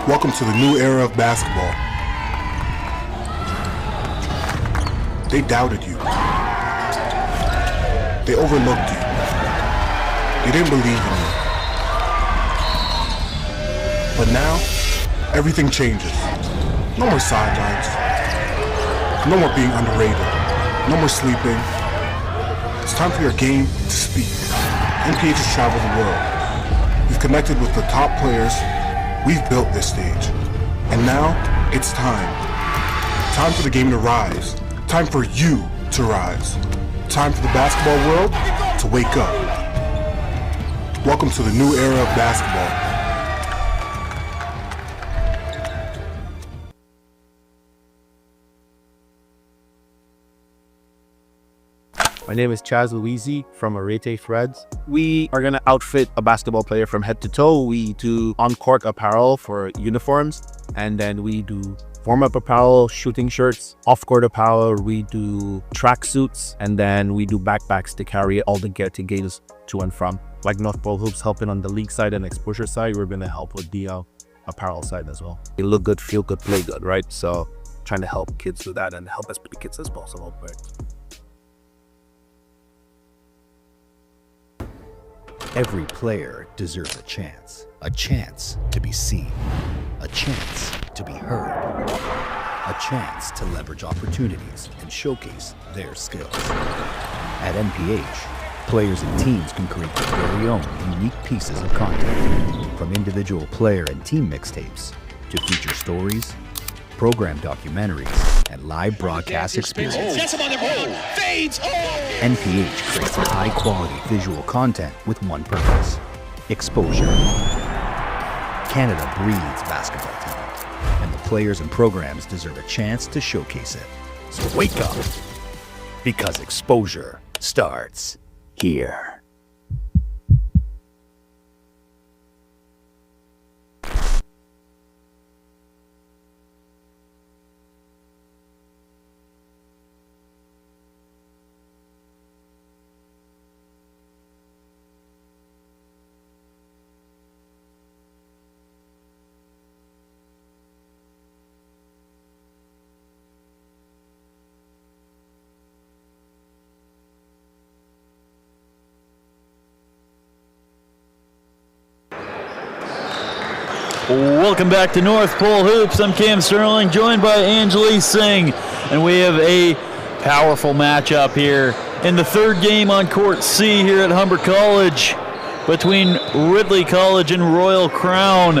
Welcome to the new era of basketball. They doubted you. They overlooked you. They didn't believe in you. But now, everything changes. No more sidelines. No more being underrated. No more sleeping. It's time for your game to speak. NPA has traveled the world. We've connected with the top players. We've built this stage. And now, it's time. Time for the game to rise. Time for you to rise. Time for the basketball world to wake up. Welcome to the new era of basketball. My name is Chaz Louisi from Arete Threads. We are going to outfit a basketball player from head to toe. We do on-court apparel for uniforms, and then we do warm-up apparel, shooting shirts, off-court apparel. We do track suits, and then we do backpacks to carry all the gear to games to and from. Like North Pole Hoops helping on the league side and exposure side, we're going to help with the apparel side as well. You look good, feel good, play good, right? So trying to help kids with that and help as many kids as possible. Right? Every player deserves a chance to be seen, a chance to be heard, a chance to leverage opportunities and showcase their skills. At NPH, players and teams can create their very own unique pieces of content, from individual player and team mixtapes to feature stories, program documentaries, and live broadcast experiences. NPH creates high-quality visual content with one purpose: exposure. Canada breeds basketball talent, and the players and programs deserve a chance to showcase it. So wake up, because exposure starts here. Welcome back to North Pole Hoops. I'm Cam Sterling, joined by Anjali Singh, and we have a powerful matchup here in the third game on Court C here at Humber College between Ridley College and Royal Crown.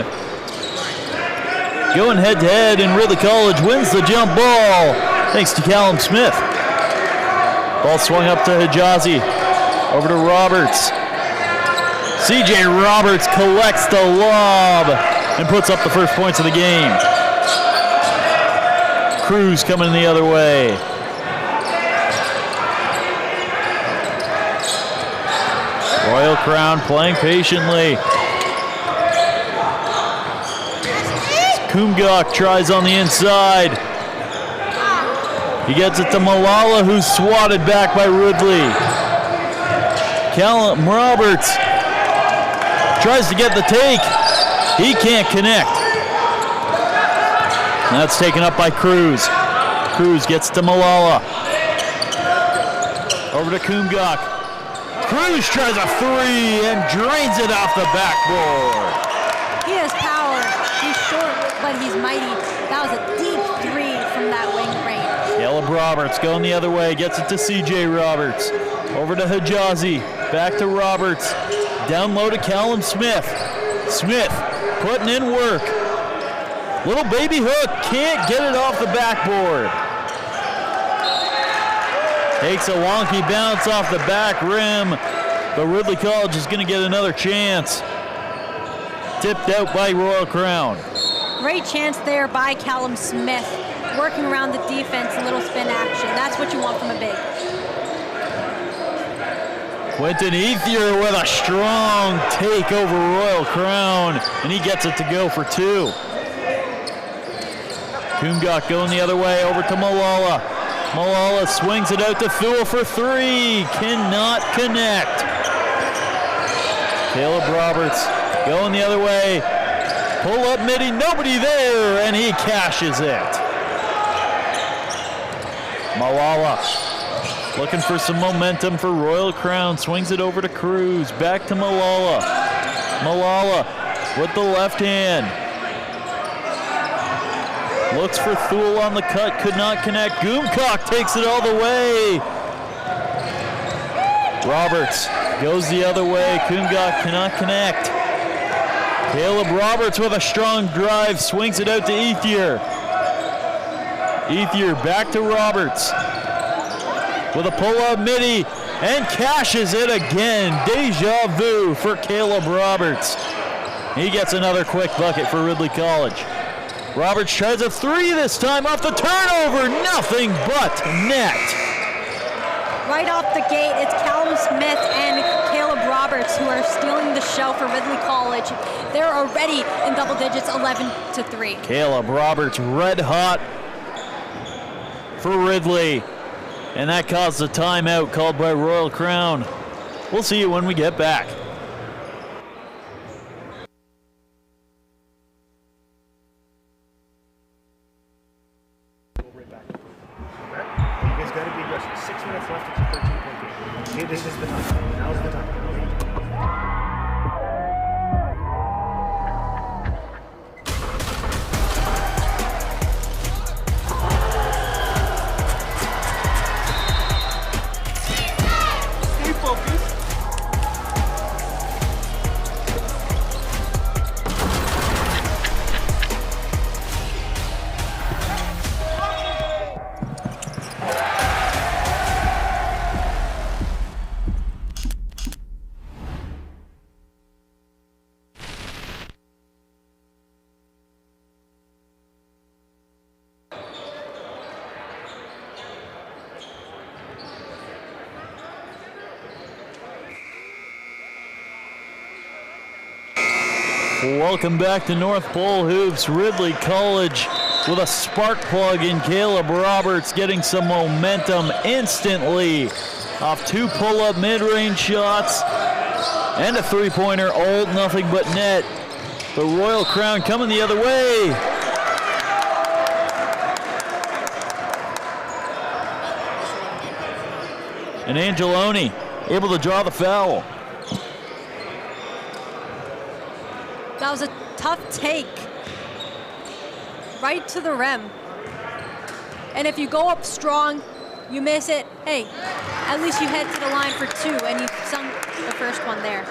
Going head-to-head, and Ridley College wins the jump ball thanks to Callum Smith. Ball swung up to Hijazi, over to Roberts. CJ Roberts collects the lob and puts up the first points of the game. Cruz coming the other way. Royal Crown playing patiently. Kumgok tries on the inside. He gets it to Malala, who's swatted back by Ridley. Callum Roberts tries to get the take. He can't connect. That's taken up by Cruz. Cruz gets to Malala. Over to Kumgok. Cruz tries a three and drains it off the backboard. He has power. He's short, but he's mighty. That was a deep three from that wing range. Caleb Roberts going the other way. Gets it to CJ Roberts. Over to Hijazi. Back to Roberts. Down low to Callum Smith. Smith putting in work. Little baby hook, can't get it off the backboard. Takes a wonky bounce off the back rim, but Ridley College is going to get another chance. Tipped out by Royal Crown. Great chance there by Callum Smith, working around the defense, a little spin action. That's what you want from a big. Quentin Ethier with a strong take over Royal Crown, and he gets it to go for two. Kumgok going the other way, over to Malala. Malala swings it out to Thule for three, cannot connect. Caleb Roberts going the other way. Pull up midi, nobody there, and he cashes it. Malala looking for some momentum for Royal Crown. Swings it over to Cruz. Back to Malala. Malala with the left hand. Looks for Thule on the cut. Could not connect. Goomcock takes it all the way. Roberts goes the other way. Goomcock cannot connect. Caleb Roberts with a strong drive. Swings it out to Ethier. Ethier back to Roberts with a pull-up midi and cashes it again. Deja vu for Caleb Roberts. He gets another quick bucket for Ridley College. Roberts tries a three this time off the turnover. Nothing but net. Right off the gate, it's Callum Smith and Caleb Roberts who are stealing the show for Ridley College. They're already in double digits, 11-3. Caleb Roberts red hot for Ridley. And that caused a timeout called by Royal Crown. We'll see you when we get back. You guys got to be aggressive. 6 minutes left. It's a 13-point game. Okay, this is the time. Now's the time. Stay focused. Welcome back to North Pole Hoops. Ridley College with a spark plug in Caleb Roberts, getting some momentum instantly off two pull-up mid-range shots and a three-pointer, all nothing but net. The Royal Crown coming the other way. And Angeloni able to draw the foul. That was a tough take. Right to the rim. And if you go up strong, you miss it, hey, at least you head to the line for two, and you sunk the first one there.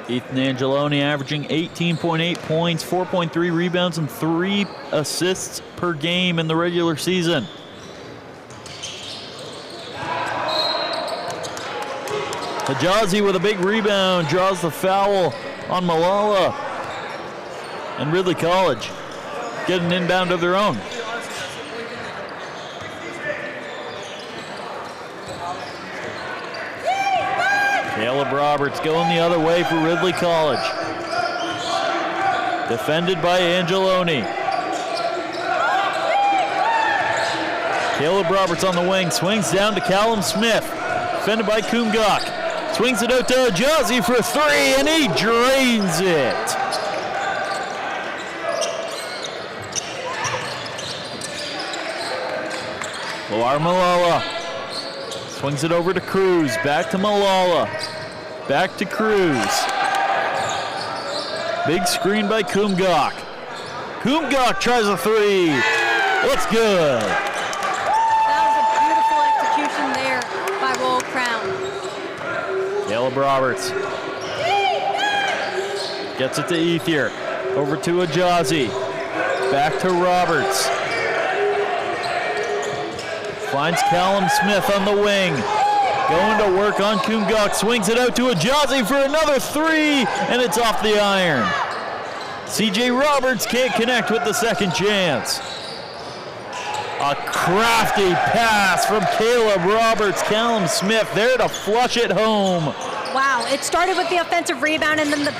Ethan Angeloni averaging 18.8 points, 4.3 rebounds, and 3 assists per game in the regular season. Hajazi with a big rebound, draws the foul on Malala. And Ridley College get an inbound of their own. Caleb Roberts going the other way for Ridley College. Defended by Angeloni. Caleb Roberts on the wing, swings down to Callum Smith. Defended by Kumgok. Swings it out to Hajazi for three, and he drains it. Loar Malala swings it over to Cruz. Back to Malala. Back to Cruz. Big screen by Kumgok. Kumgok tries a three. It's good. That was a beautiful execution there by Royal Crown. Caleb Roberts gets it to Ethier. Over to Hajazi. Back to Roberts. Finds Callum Smith on the wing. Going to work on Kumgok. Swings it out to Hajazi for another three, and it's off the iron. CJ Roberts can't connect with the second chance. A crafty pass from Caleb Roberts. Callum Smith there to flush it home. Wow, it started with the offensive rebound, and then the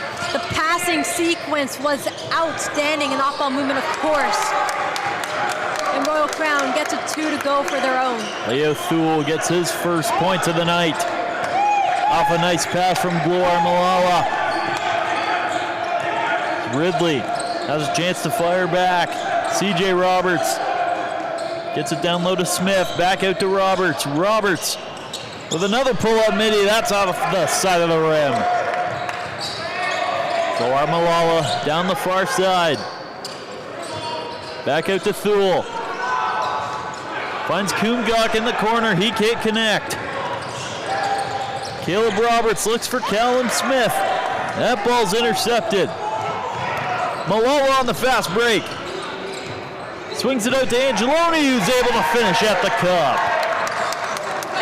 passing sequence was outstanding. An off-ball movement, of course. And Royal Crown gets a 2 to go for their own. Leo Thule gets his first points of the night. Off a nice pass from Loar Malala. Ridley has a chance to fire back. CJ Roberts gets it down low to Smith. Back out to Roberts. Roberts with another pull-up midi. That's off the side of the rim. Goar Malala down the far side. Back out to Thule. Finds Kumgok in the corner. He can't connect. Caleb Roberts looks for Callum Smith. That ball's intercepted. Malala on the fast break. Swings it out to Angeloni, who's able to finish at the cup.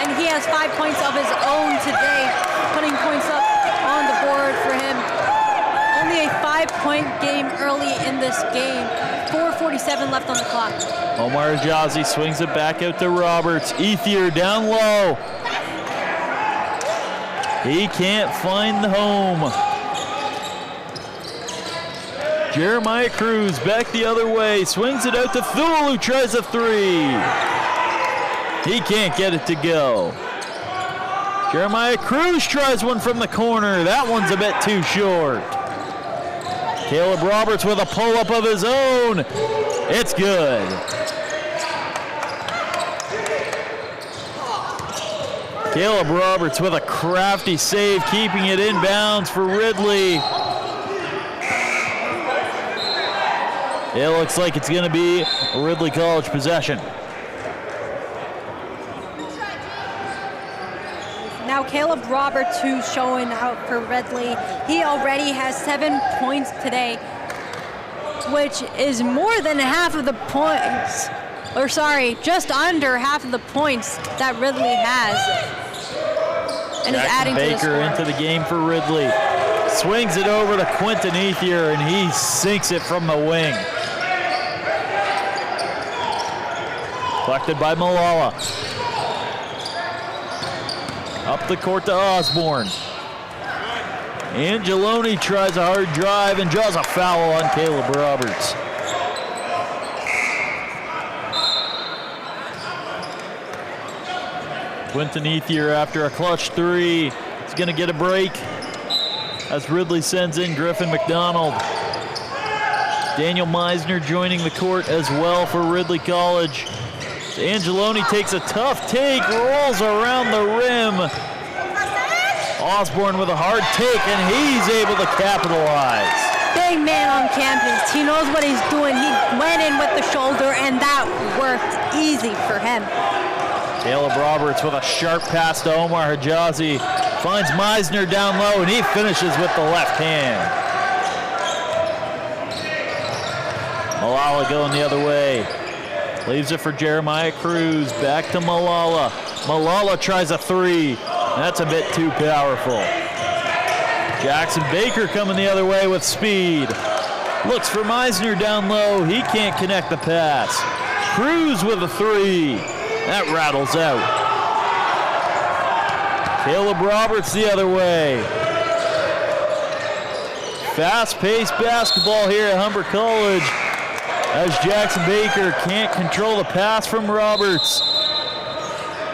And he has 5 points of his own today, putting points up on the board for him. Only a 5-point game early in this game. 4:47 left on the clock. Omar Ajazi swings it back out to Roberts. Ethier down low. He can't find the home. Jeremiah Cruz back the other way. Swings it out to Thule, who tries a three. He can't get it to go. Jeremiah Cruz tries one from the corner. That one's a bit too short. Caleb Roberts with a pull-up of his own. It's good. Caleb Roberts with a crafty save, keeping it inbounds for Ridley. It looks like it's going to be a Ridley College possession. Now Caleb Roberts, who's showing out for Ridley, he already has 7 points today, which is more than half of the points, or sorry, just under half of the points that Ridley has. And is adding Baker to the score. into the game for Ridley. Swings it over to Quentin Ethier, and he sinks it from the wing. Collected by Malala. Up the court to Osborne. Angeloni tries a hard drive and draws a foul on Caleb Roberts. Quentin Ethier after a clutch three. He's going to get a break as Ridley sends in Griffin McDonald. Daniel Meisner joining the court as well for Ridley College. Angeloni takes a tough take, rolls around the rim. Osborne with a hard take, and he's able to capitalize. Big man on campus. He knows what he's doing. He went in with the shoulder, and that worked easy for him. Caleb Roberts with a sharp pass to Omar Hijazi. Finds Meisner down low, and he finishes with the left hand. Malala going the other way. Leaves it for Jeremiah Cruz. Back to Malala. Malala tries a three. That's a bit too powerful. Jackson Baker coming the other way with speed. Looks for Meisner down low. He can't connect the pass. Cruz with a three. That rattles out. Caleb Roberts the other way. Fast-paced basketball here at Humber College as Jackson Baker can't control the pass from Roberts.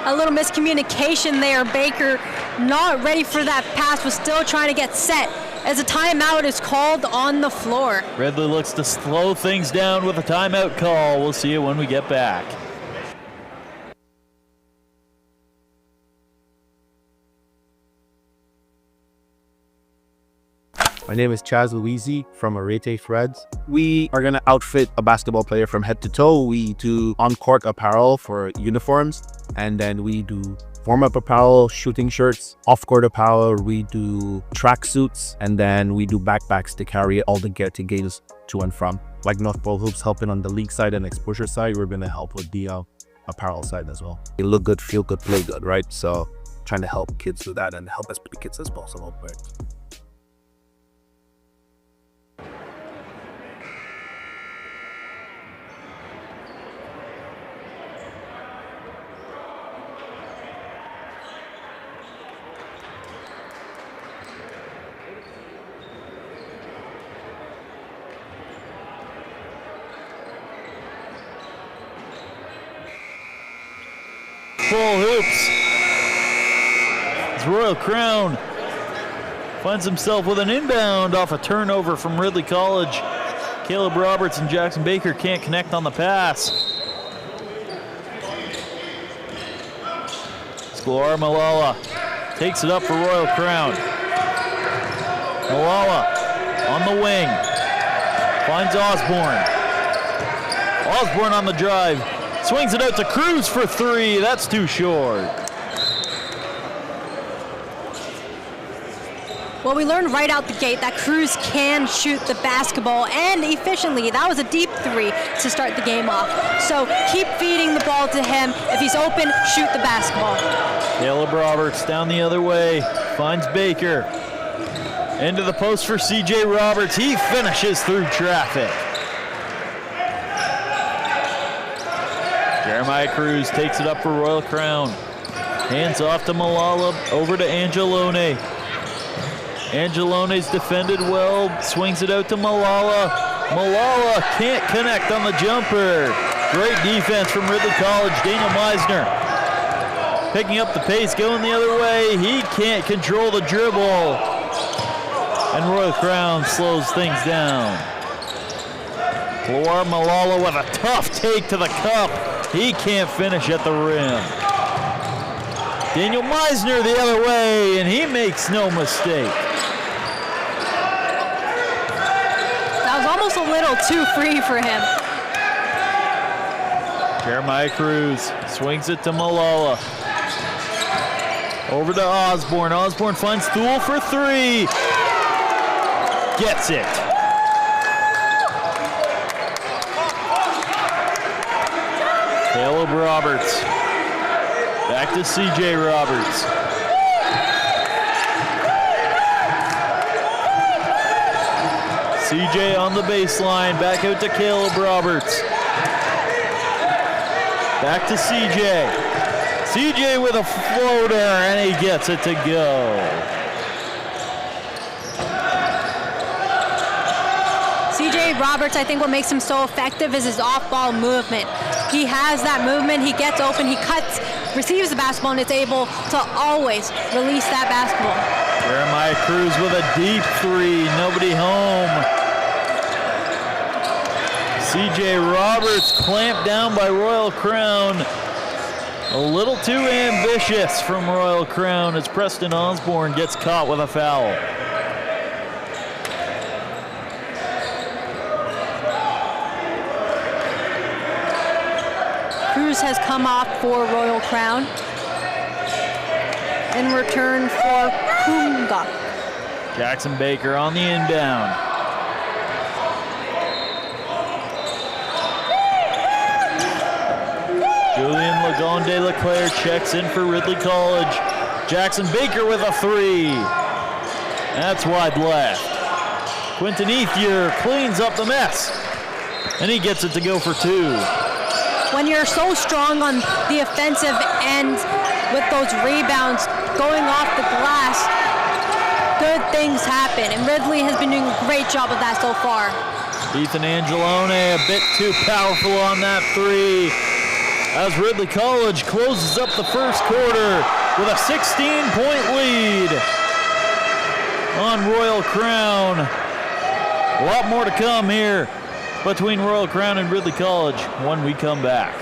A little miscommunication there. Baker not ready for that pass, was still trying to get set as a timeout is called on the floor. Ridley looks to slow things down with a timeout call. We'll see it when we get back. My name is Chaz Louisi from RIDLEY Threads. We are going to outfit a basketball player from head to toe. We do on-court apparel for uniforms, and then we do warm-up apparel, shooting shirts, off-court apparel. We do track suits, and then we do backpacks to carry all the gear to games to and from. Like North Pole Hoops helping on the league side and exposure side, we're going to help with the apparel side as well. You look good, feel good, play good, right? So trying to help kids do that and help as many kids as possible. Right? Full hoops. It's Royal Crown finds himself with an inbound off a turnover from Ridley College. Caleb Roberts and Jackson Baker can't connect on the pass. Sklar Malala takes it up for Royal Crown. Malala on the wing, finds Osborne. Osborne on the drive, swings it out to Cruz for three. That's too short. Well, we learned right out the gate that Cruz can shoot the basketball, and efficiently. That was a deep three to start the game off. So keep feeding the ball to him. If he's open, shoot the basketball. Caleb Roberts down the other way, finds Baker. Into the post for CJ Roberts. He finishes through traffic. Jeremiah Cruz takes it up for Royal Crown. Hands off to Malala, over to Angelone. Angelone's defended well, swings it out to Malala. Malala can't connect on the jumper. Great defense from Ridley College. Daniel Meisner picking up the pace, going the other way. He can't control the dribble. And Royal Crown slows things down. Flor Malala with a tough take to the cup. He can't finish at the rim. Daniel Meisner the other way, and he makes no mistake. That was almost a little too free for him. Jeremiah Cruz swings it to Malala. Over to Osborne. Osborne finds Thule for three. Gets it. Caleb Roberts. Back to CJ Roberts. CJ on the baseline. Back out to Caleb Roberts. Back to CJ. CJ with a floater, and he gets it to go. CJ Roberts, I think what makes him so effective is his off-ball movement. He has that movement, he gets open, he cuts, receives the basketball, and is able to always release that basketball. Jeremiah Cruz with a deep three, nobody home. CJ Roberts clamped down by Royal Crown. A little too ambitious from Royal Crown as Preston Osborne gets caught with a foul. Cruz has come off for Royal Crown. In return for Kunga. Jackson Baker on the inbound. Julian Lagon de Leclerc checks in for Ridley College. Jackson Baker with a three. That's wide left. Quinton Ethier cleans up the mess, and he gets it to go for two. When you're so strong on the offensive end with those rebounds going off the glass, good things happen, and Ridley has been doing a great job of that so far. Ethan Angelone a bit too powerful on that three, as Ridley College closes up the first quarter with a 16-point lead on Royal Crown. A lot more to come here between Royal Crown and Ridley College when we come back.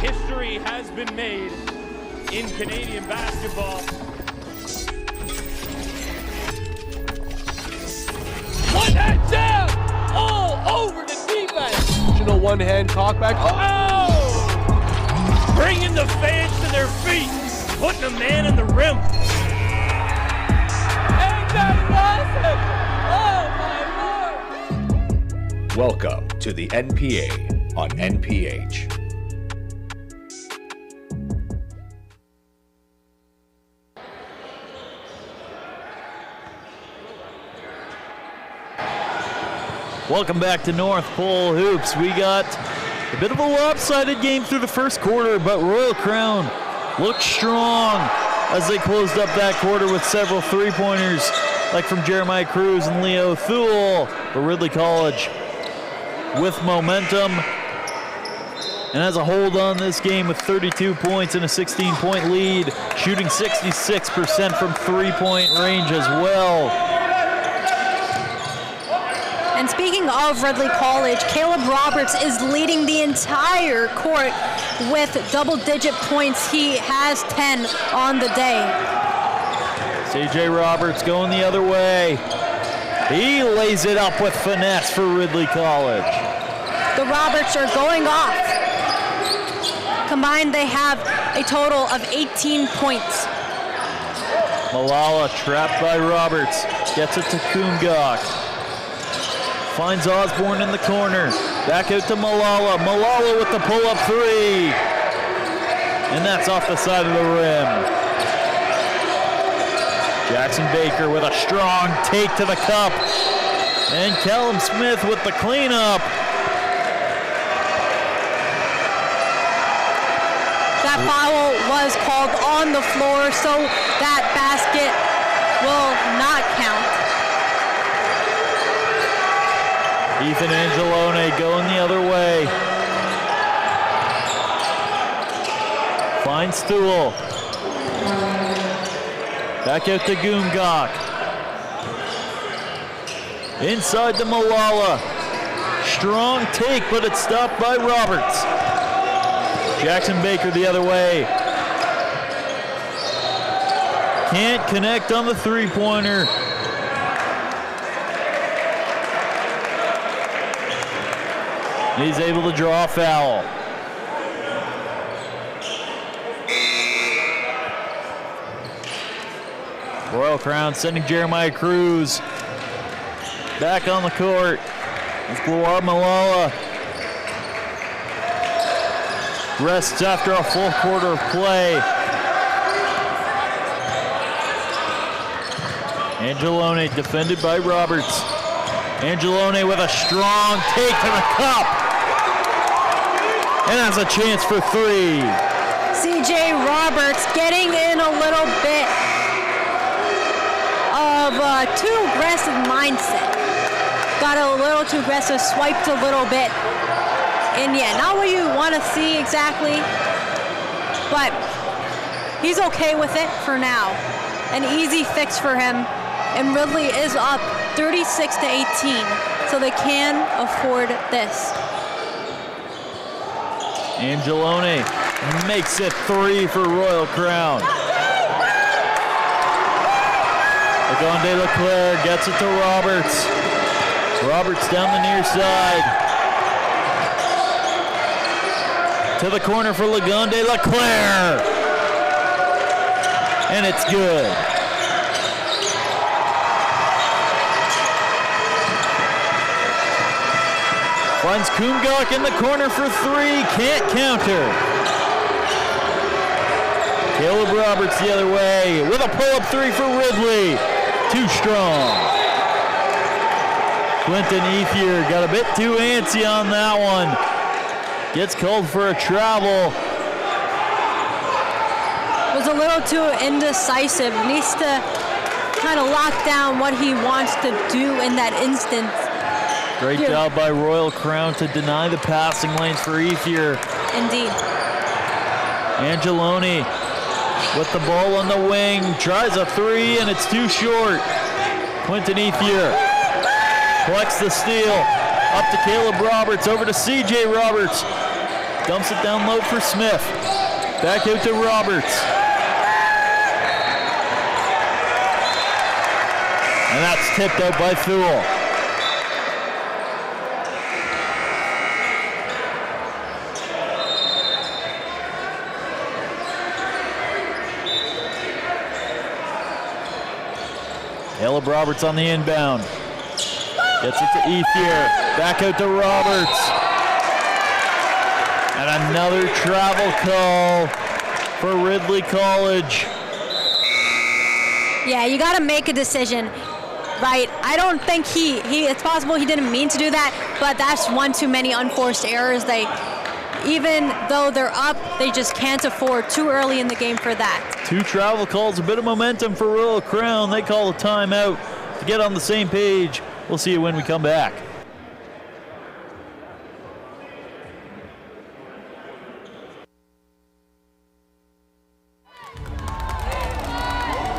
History has been made in Canadian basketball. One hand down, all over the defense. One-hand talkback. Oh! Bringing the fans to their feet, putting a man in the rim. Ain't that awesome? Oh my Lord! Welcome to the NPA on NPH. Welcome back to North Pole Hoops. We got a bit of a lopsided game through the first quarter, but Royal Crown looked strong as they closed up that quarter with several three-pointers, like from Jeremiah Cruz and Leo Thule. But Ridley College with momentum and has a hold on this game with 32 points and a 16-point lead, shooting 66% from three-point range as well. And speaking of Ridley College, Caleb Roberts is leading the entire court with double-digit points. He has 10 on the day. CJ Roberts going the other way. He lays it up with finesse for Ridley College. The Roberts are going off. Combined, they have a total of 18 points. Malala trapped by Roberts. Gets it to Kumgok. Finds Osborne in the corner. Back out to Malala. Malala with the pull-up three. And that's off the side of the rim. Jackson Baker with a strong take to the cup. And Callum Smith with the cleanup. That foul was called on the floor, so that basket will not count. Ethan Angelone going the other way. Finds Thule. Back out to Goomgok. Inside to Malala. Strong take, but it's stopped by Roberts. Jackson Baker the other way. Can't connect on the three-pointer. He's able to draw a foul. Royal Crown sending Jeremiah Cruz back on the court. It's Gloire Malala. Rests after a full quarter of play. Angelone defended by Roberts. Angelone with a strong take to the cup. And has a chance for three. CJ Roberts getting in a little bit of a too aggressive mindset. Got a little too aggressive, swiped a little bit. And yeah, not what you want to see exactly, but he's okay with it for now. An easy fix for him. And Ridley is up 36-18, so they can afford this. Angelone makes it three for Royal Crown. Lagonde Leclerc gets it to Roberts. Roberts down the near side. To the corner for Lagonde Leclerc. And it's good. Finds Kumgok in the corner for three. Can't counter. Caleb Roberts the other way with a pull-up three for Ridley. Too strong. Quentin Ethier got a bit too antsy on that one. Gets called for a travel. Was a little too indecisive. Needs to kind of lock down what he wants to do in that instance. Great job by Royal Crown to deny the passing lanes for Ethier. Indeed. Angelone with the ball on the wing. Tries a three and it's too short. Quentin Ethier collects the steal. Up to Caleb Roberts. Over to CJ Roberts. Dumps it down low for Smith. Back out to Roberts. And that's tipped out by Thule. Caleb Roberts on the inbound. Gets it to Ethier. Back out to Roberts. And another travel call for Ridley College. Yeah, you got to make a decision, right? I don't think it's possible he didn't mean to do that, but that's one too many unforced errors. even though they're up, they just can't afford too early in the game for that. 2 travel calls, a bit of momentum for Royal Crown. They call a timeout to get on the same page. We'll see you when we come back.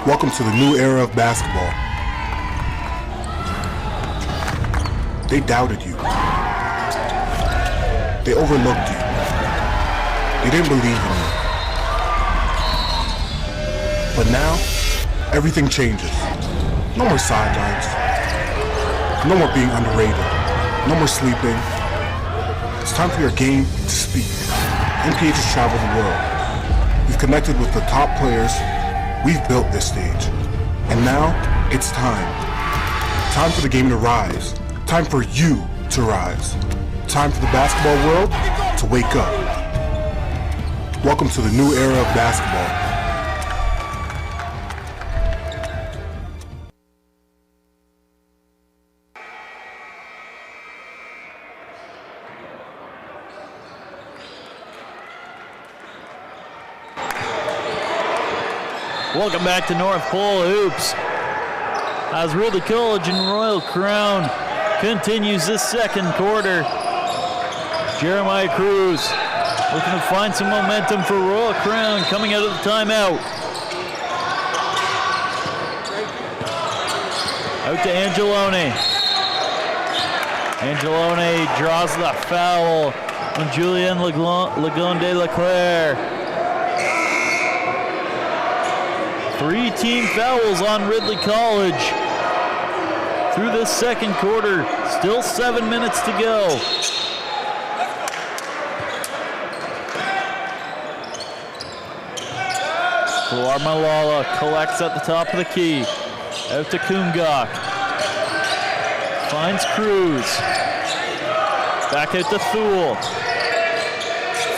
Welcome to the new era of basketball. They doubted you. They overlooked you. They didn't believe in you. But now, everything changes. No more sidelines. No more being underrated. No more sleeping. It's time for your game to speak. NPA has traveled the world. We've connected with the top players. We've built this stage. And now, it's time. Time for the game to rise. Time for you to rise. Time for the basketball world to wake up. Welcome to the new era of basketball. Welcome back to North Pole Hoops. As Ridley College and Royal Crown continues this second quarter. Jeremiah Cruz looking to find some momentum for Royal Crown coming out of the timeout. Out to Angelone. Angelone draws the foul on Julien Lagonde Leclerc. 3 team fouls on Ridley College through this second quarter. Still 7 minutes to go. Kular Malala collects at the top of the key. Out to Kungok. Finds Cruz. Back out to Thule.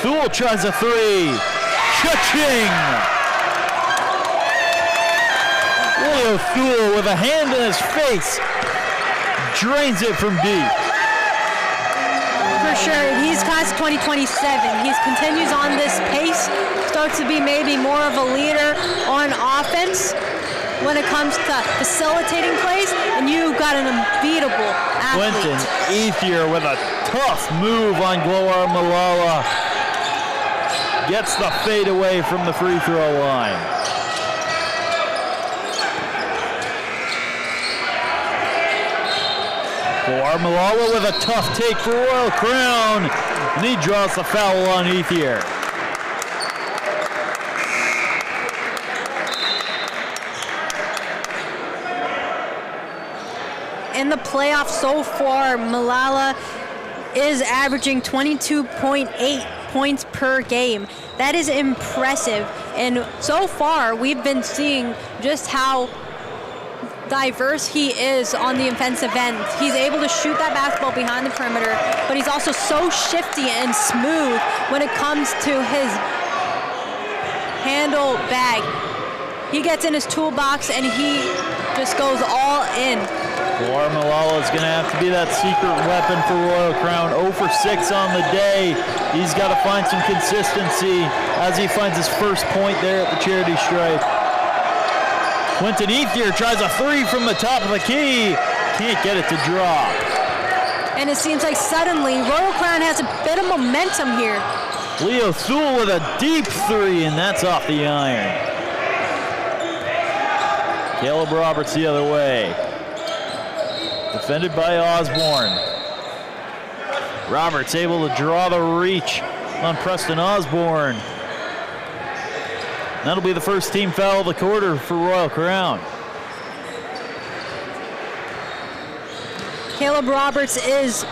Thule tries a 3. Cha-ching! Leo Thule with a hand in his face. Drains it from deep. For sure, he's class 2027. He continues on this pace, starts to be maybe more of a leader on offense when it comes to facilitating plays, and you got an unbeatable athlete. Quentin Ethier with a tough move on Gloire Malala. Gets the fade away from the free throw line. Gloire Malala with a tough take for Royal Crown, and he draws the foul on Ethier. In the playoffs so far, Malala is averaging 22.8 points per game. That is impressive. And so far, we've been seeing just how diverse he is on the offensive end. He's able to shoot that basketball behind the perimeter, but he's also so shifty and smooth when it comes to his handle bag. He gets in his toolbox and he just goes all in. Gloire Malala is going to have to be that secret weapon for Royal Crown. 0 for 6 on the day. He's got to find some consistency as he finds his first point there at the charity stripe. Quentin Ethier tries a 3 from the top of the key. Can't get it to drop. And it seems like suddenly Royal Crown has a bit of momentum here. Leo Thule with a deep 3, and that's off the iron. Caleb Roberts the other way. Defended by Osborne. Roberts able to draw the reach on Preston Osborne. That'll be the first team foul of the quarter for Royal Crown. Caleb Roberts is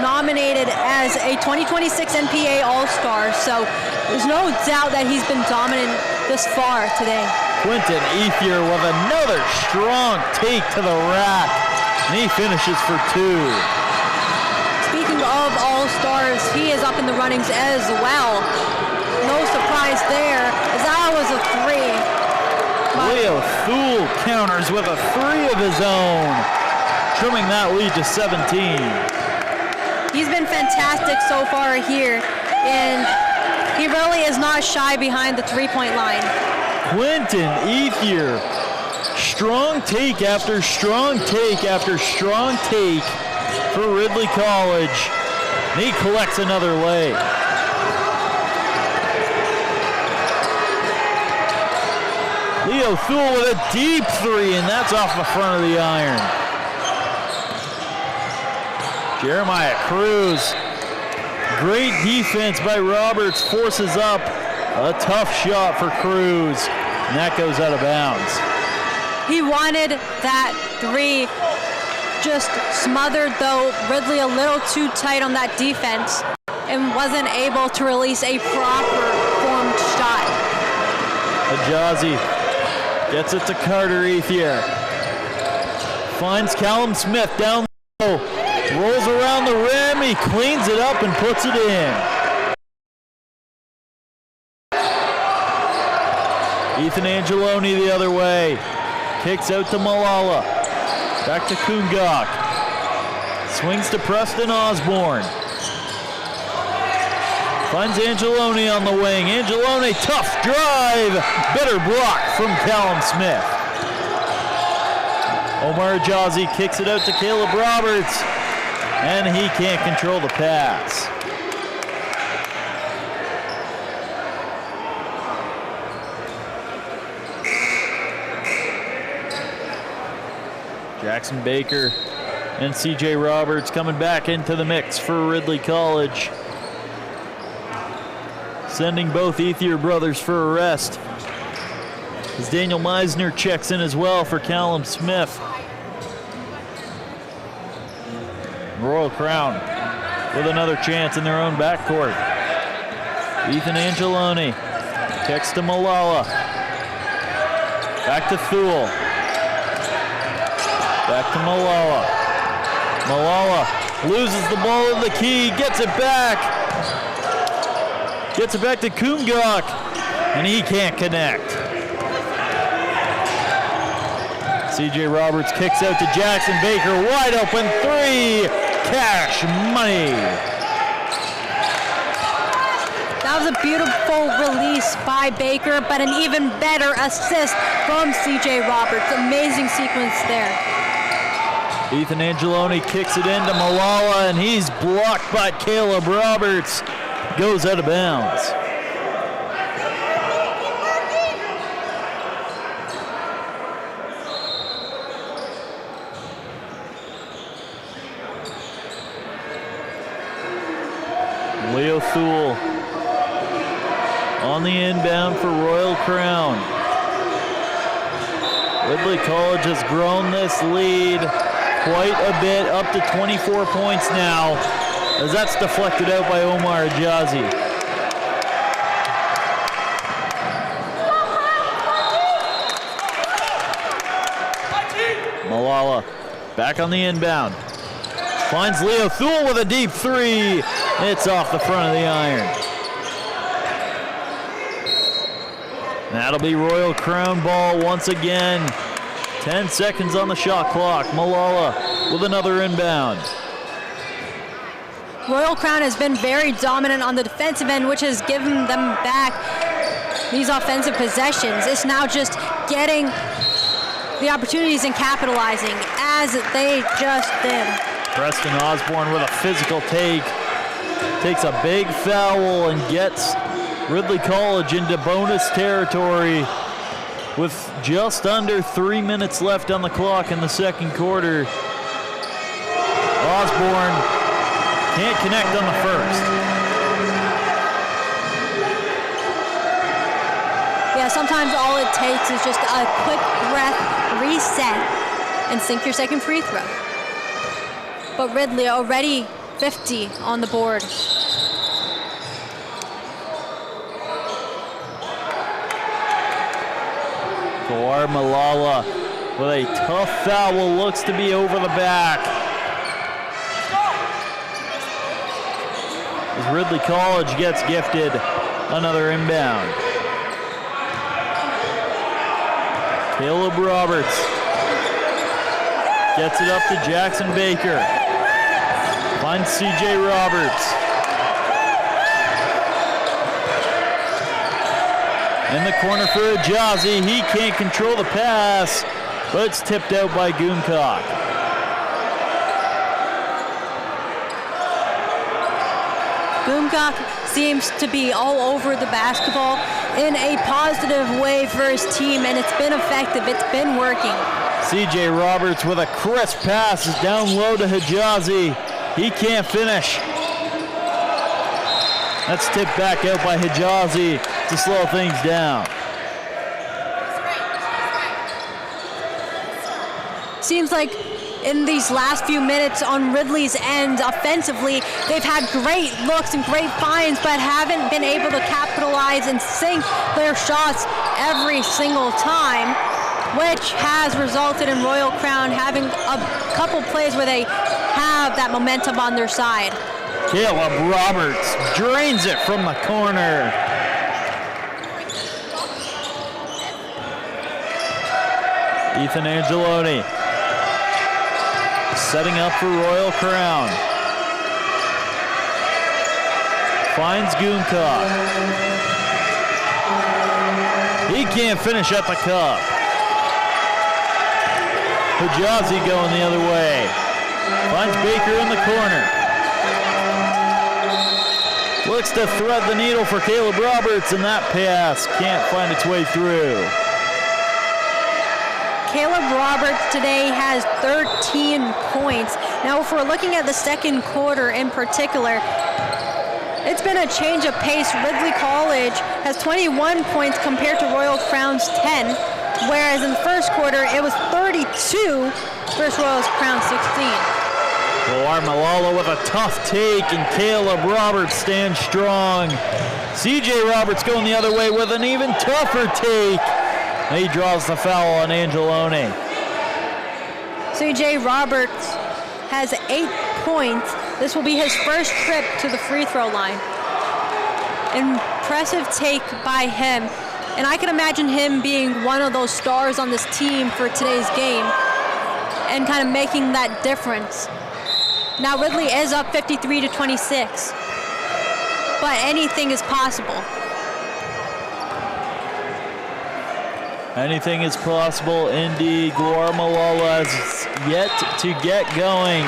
nominated as a 2026 NPA All-Star, so there's no doubt that he's been dominant this far today. Quentin Ethier with another strong take to the rack, and he finishes for 2. Speaking of All-Stars, he is up in the runnings as well. No surprise there, as that was a 3. Leo Thule counters with a 3 of his own, trimming that lead to 17. He's been fantastic so far here, and he really is not shy behind the three-point line. Quentin Ethier, strong take after strong take after strong take for Ridley College. And he collects another lay. Leo Thule with a deep three, and that's off the front of the iron. Jeremiah Cruz, great defense by Roberts, forces up a tough shot for Cruz, and that goes out of bounds. He wanted that three, just smothered though Ridley a little too tight on that defense and wasn't able to release a proper formed shot. Ajazi gets it to Carter Ethier. Finds Callum Smith down low. Rolls around the rim. He cleans it up and puts it in. Ethan Angeloni the other way. Kicks out to Malala. Back to Kungok. Swings to Preston Osborne. Finds Angeloni on the wing. Angeloni, tough drive. Better block from Callum Smith. Omar Ajazi kicks it out to Caleb Roberts, and he can't control the pass. Jackson Baker and CJ Roberts coming back into the mix for Ridley College. Sending both Ethier brothers for a rest. As Daniel Meisner checks in as well for Callum Smith. Royal Crown with another chance in their own backcourt. Ethan Angeloni checks to Malala. Back to Thule. Back to Malala. Malala loses the ball in the key, gets it back. Gets it back to Kungok, and he can't connect. CJ Roberts kicks out to Jackson Baker, wide open three, cash money. That was a beautiful release by Baker, but an even better assist from CJ Roberts. Amazing sequence there. Ethan Angeloni kicks it into Malala, and he's blocked by Caleb Roberts. Goes out of bounds. Leo Thule on the inbound for Royal Crown. Ridley College has grown this lead quite a bit, up to 24 points now, as that's deflected out by Omar Ajazi. Malala back on the inbound. Finds Leo Thule with a deep three. It's off the front of the iron. That'll be Royal Crown ball once again. 10 seconds on the shot clock. Malala with another inbound. Royal Crown has been very dominant on the defensive end, which has given them back these offensive possessions. It's now just getting the opportunities and capitalizing as they just did. Preston Osborne with a physical take. Takes a big foul and gets Ridley College into bonus territory with just under 3 minutes left on the clock in the second quarter. Osborne can't connect on the first. Yeah, sometimes all it takes is just a quick breath, reset, and sink your second free throw. But Ridley already 50 on the board. For Malala with a tough foul, looks to be over the back. As Ridley College gets gifted another inbound. Caleb Roberts gets it up to Jackson Baker. Finds C.J. Roberts. In the corner for Ajazi. He can't control the pass, but it's tipped out by Goomcock. Goomcock seems to be all over the basketball in a positive way for his team, and it's been effective. It's been working. C.J. Roberts with a crisp pass is down low to Hijazi. He can't finish. That's tipped back out by Hijazi to slow things down. Seems like in these last few minutes on Ridley's end offensively, they've had great looks and great finds, but haven't been able to capitalize and sink their shots every single time, which has resulted in Royal Crown having a couple plays where they have that momentum on their side. Caleb Roberts drains it from the corner. Ethan Angeloni setting up for Royal Crown. Finds Goomcock. He can't finish at the cup. Hijazi going the other way. Finds Baker in the corner. Looks to thread the needle for Caleb Roberts, and that pass can't find its way through. Caleb Roberts today has 13 points. Now, if we're looking at the second quarter in particular, it's been a change of pace. Ridley College has 21 points compared to Royal Crown's 10, whereas in the first quarter, it was 32 versus Royal Crown's 16. Malala with a tough take, and Caleb Roberts stands strong. C.J. Roberts going the other way with an even tougher take. He draws the foul on Angeloni. C.J. Roberts has 8 points. This will be his first trip to the free throw line. Impressive take by him. And I can imagine him being one of those stars on this team for today's game and kind of making that difference. Now Ridley is up 53-26, but anything is possible. Anything is possible indeed. Malala has yet to get going.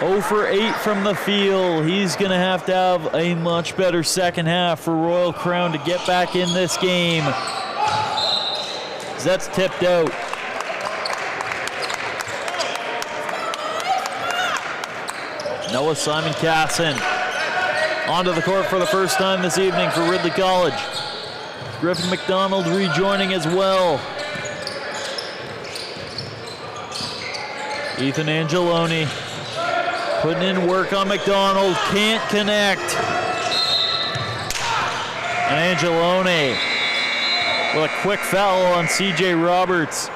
0 for 8 from the field. He's going to have a much better second half for Royal Crown to get back in this game. That's tipped out. Noah Simon Casson onto the court for the first time this evening for Ridley College. Griffin McDonald rejoining as well. Ethan Angeloni putting in work on McDonald, can't connect. And Angeloni with a quick foul on C.J. Roberts.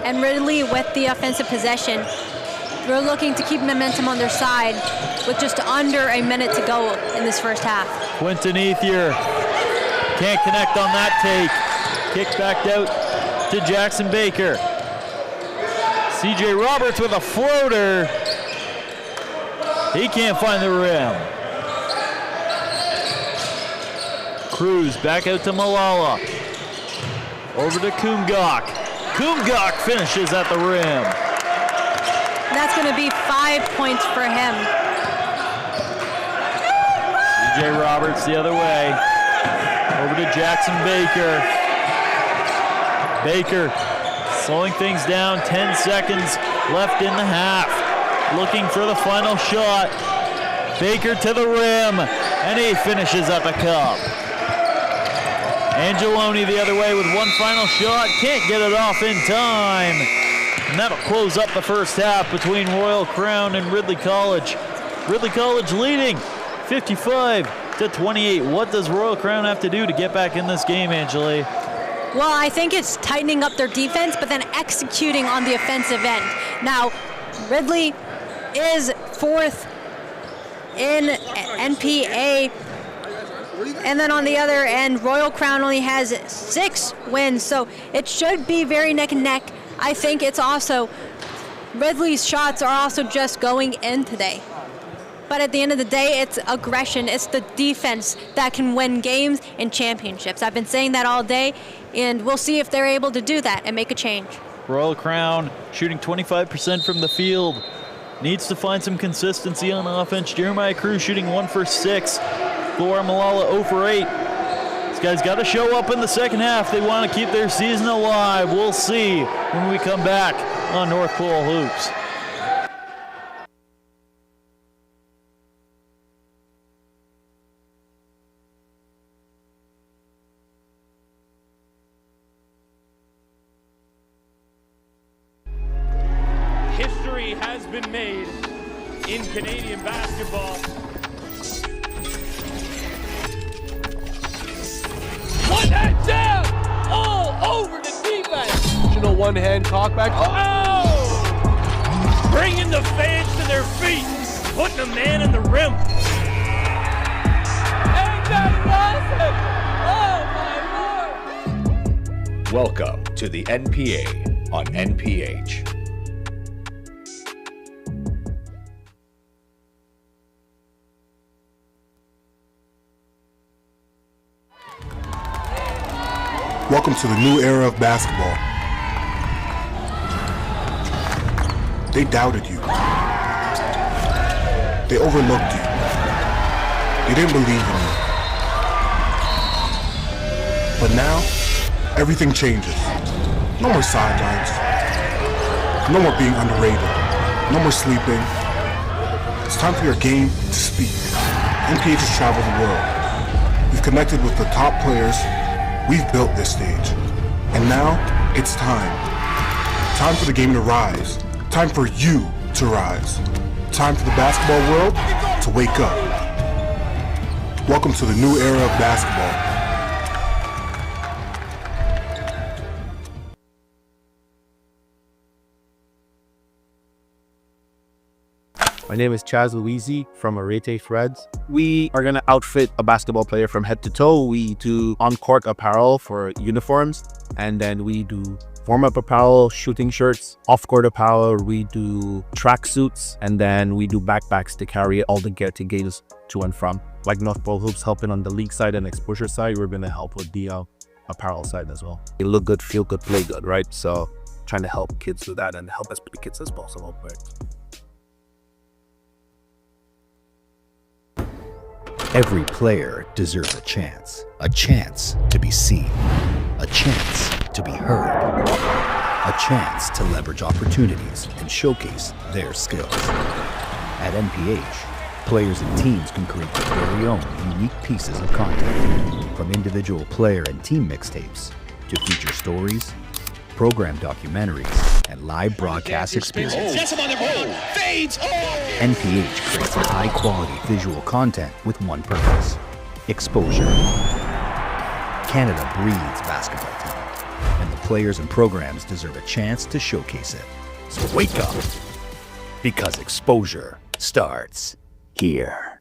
And Ridley with the offensive possession. They're looking to keep momentum on their side with just under a minute to go in this first half. Quentin Ethier can't connect on that take. Kicked back out to Jackson Baker. C.J. Roberts with a floater. He can't find the rim. Cruz back out to Malala. Over to Kumgok. Kumgok finishes at the rim. That's going to be 5 points for him. C.J. Roberts the other way. Over to Jackson Baker. Baker slowing things down. 10 seconds left in the half. Looking for the final shot. Baker to the rim, and he finishes at the cup. Angeloni the other way with one final shot. Can't get it off in time. And that'll close up the first half between Royal Crown and Ridley College. Ridley College leading 55-28. What does Royal Crown have to do to get back in this game, Angeli? Well, I think it's tightening up their defense, but then executing on the offensive end. Now, Ridley is fourth in NPA. And then on the other end, Royal Crown only has 6 wins, so it should be very neck and neck. I think it's also, Ridley's shots are also just going in today. But at the end of the day, it's aggression, it's the defense that can win games and championships. I've been saying that all day, and we'll see if they're able to do that and make a change. Royal Crown shooting 25% from the field. Needs to find some consistency on offense. Jeremiah Cruz shooting 1 for 6. Laura Malala 0 for 8. These guys got to show up in the second half. They want to keep their season alive. We'll see when we come back on North Pole Hoops. History has been made in Canadian basketball. One hand down, all over the defense. One-hand cockback. Oh! Bringing the fans to their feet, putting a man in the rim. Ain't that awesome? Oh my lord! Welcome to the NPA on NPH. Welcome to the new era of basketball. They doubted you. They overlooked you. They didn't believe in you. But now, everything changes. No more sidelines. No more being underrated. No more sleeping. It's time for your game to speak. NPH has traveled the world. We've connected with the top players. We've built this stage. And now, it's time. Time for the game to rise. Time for you to rise. Time for the basketball world to wake up. Welcome to the new era of basketball. My name is Chaz Louisi from RIDLEY Threads. We are going to outfit a basketball player from head to toe. We do on-court apparel for uniforms, and then we do warm-up apparel, shooting shirts, off-court apparel. We do track suits, and then we do backpacks to carry all the gear to games to and from. Like North Pole Hoops helping on the league side and exposure side, we're going to help with the apparel side as well. You look good, feel good, play good, right? So trying to help kids do that and help as many kids as possible. Right? Every player deserves a chance to be seen, a chance to be heard, a chance to leverage opportunities and showcase their skills. At NPH, players and teams can create their very own unique pieces of content, from individual player and team mixtapes to feature stories, program documentaries, and live broadcast experiences. NPH creates high-quality visual content with one purpose: exposure. Canada breeds basketball talent, and the players and programs deserve a chance to showcase it. So wake up, because exposure starts here.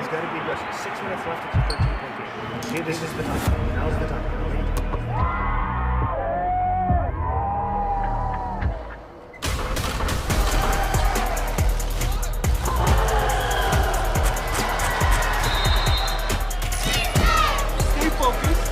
Got to be aggressive. 6 minutes left. It's a 13-point game. Okay, this is the time. Now's the time. Stay focused.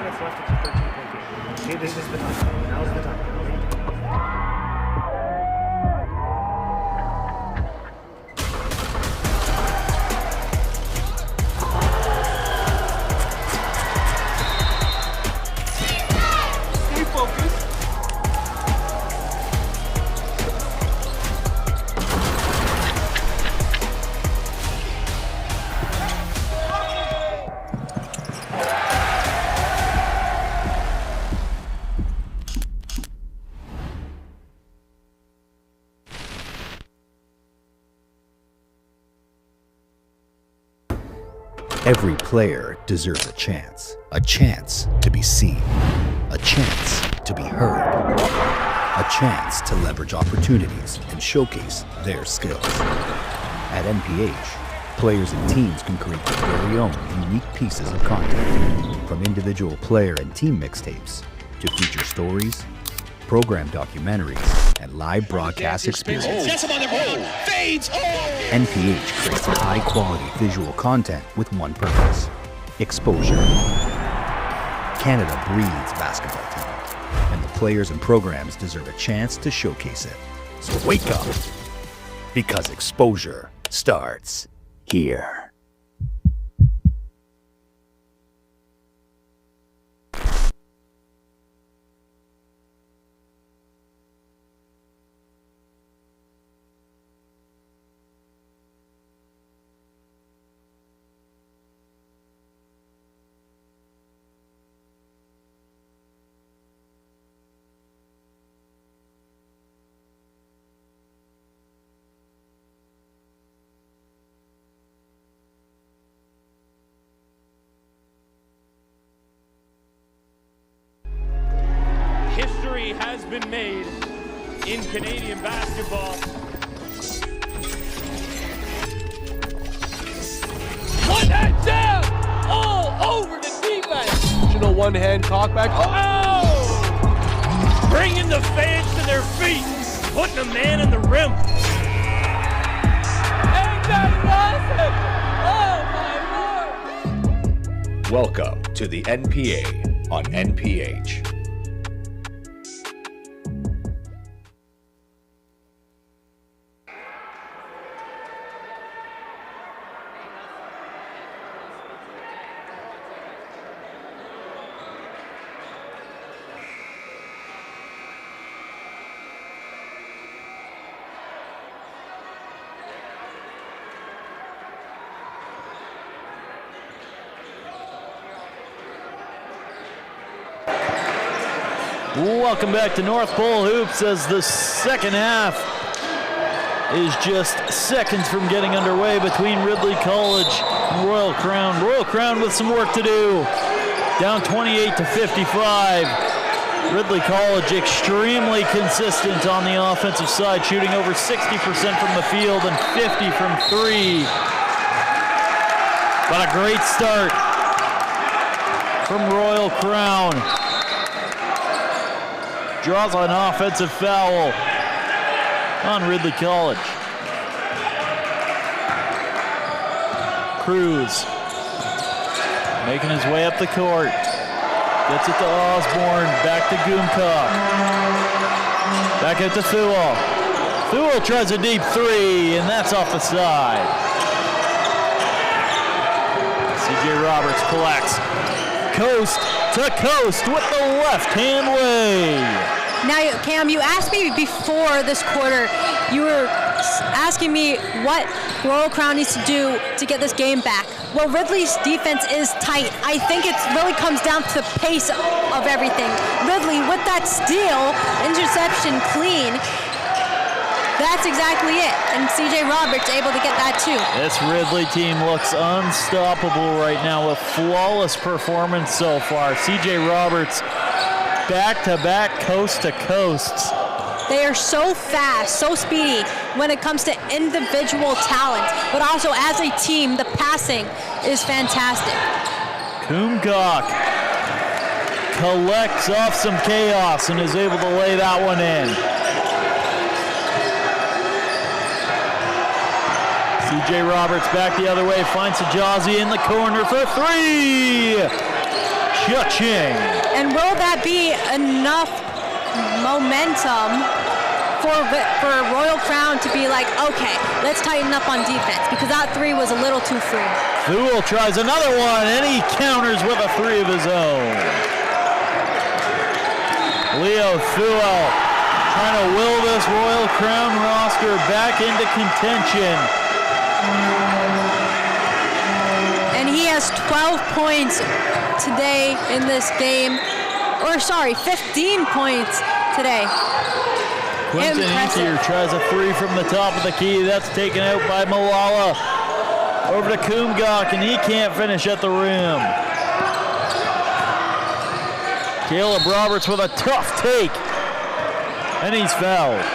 minutes left. It's a 13-point game. Okay, this is the time. Now's the time. Stay focused. Every player deserves a chance to be seen, a chance to be heard, a chance to leverage opportunities and showcase their skills. At NPH, players and teams can create their very own unique pieces of content, from individual player and team mixtapes to feature stories, program documentaries, and live broadcast experiences. NPH creates high-quality visual content with one purpose: exposure. Canada breeds basketball talent, and the players and programs deserve a chance to showcase it. So wake up, because exposure starts here. History has been made in Canadian basketball. One hand down, all over the defense. Traditional one-hand cockback. Oh! Bringing the fans to their feet, putting a man in the rim. Ain't that awesome? Oh my lord! Welcome to the NPA on NPH. Welcome back to North Pole Hoops as the second half is just seconds from getting underway between Ridley College and Royal Crown. Royal Crown with some work to do. Down 28-55. Ridley College extremely consistent on the offensive side, shooting over 60% from the field and 50 from three. But a great start from Royal Crown. Draws an offensive foul on Ridley College. Cruz making his way up the court. Gets it to Osborne, back to Goomcock. Back out to Thuel. Thuel tries a deep three, and that's off the side. CJ Roberts collects. Coast to coast with the left-hand way. Now, Cam, you asked me before this quarter, you were asking me what Royal Crown needs to do to get this game back. Well, Ridley's defense is tight. I think it really comes down to the pace of everything. Ridley with that steal, interception clean, that's exactly it. And CJ Roberts able to get that too. This Ridley team looks unstoppable right now with flawless performance so far. CJ Roberts back-to-back coast-to-coasts. They are so fast, so speedy when it comes to individual talent, but also as a team, the passing is fantastic. Goomcock collects off some chaos and is able to lay that one in. CJ Roberts back the other way, finds Sajazi in the corner for three. Cha-ching. And will that be enough momentum for Royal Crown to be like, okay, let's tighten up on defense, because that 3 was a little too free. Thuel tries another one, and he counters with a 3 of his own. Leo Thuel trying to will this Royal Crown roster back into contention. And he has 12 points today in this game. Or sorry, 15 points today. Quinton Ethier tries a 3 from the top of the key. That's taken out by Malala. Over to Kumgok, and he can't finish at the rim. Caleb Roberts with a tough take, and he's fouled.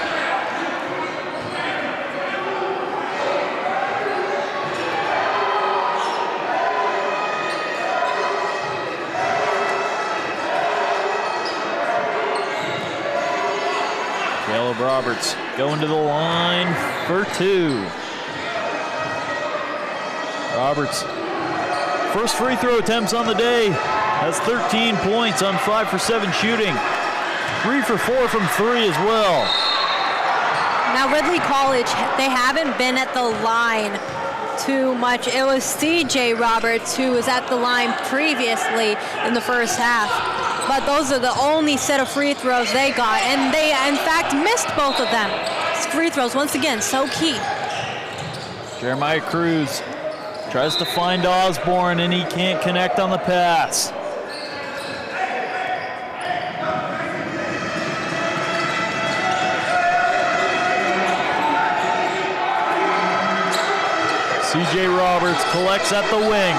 Caleb Roberts going to the line for 2. Roberts, first free throw attempts on the day, has 13 points on 5 for 7 shooting. 3 for 4 from 3 as well. Now Ridley College, they haven't been at the line too much. It was CJ Roberts who was at the line previously in the first half. But those are the only set of free throws they got, and they in fact missed both of them. Free throws, once again, so key. Jeremiah Cruz tries to find Osborne, and he can't connect on the pass. CJ Roberts collects at the wing.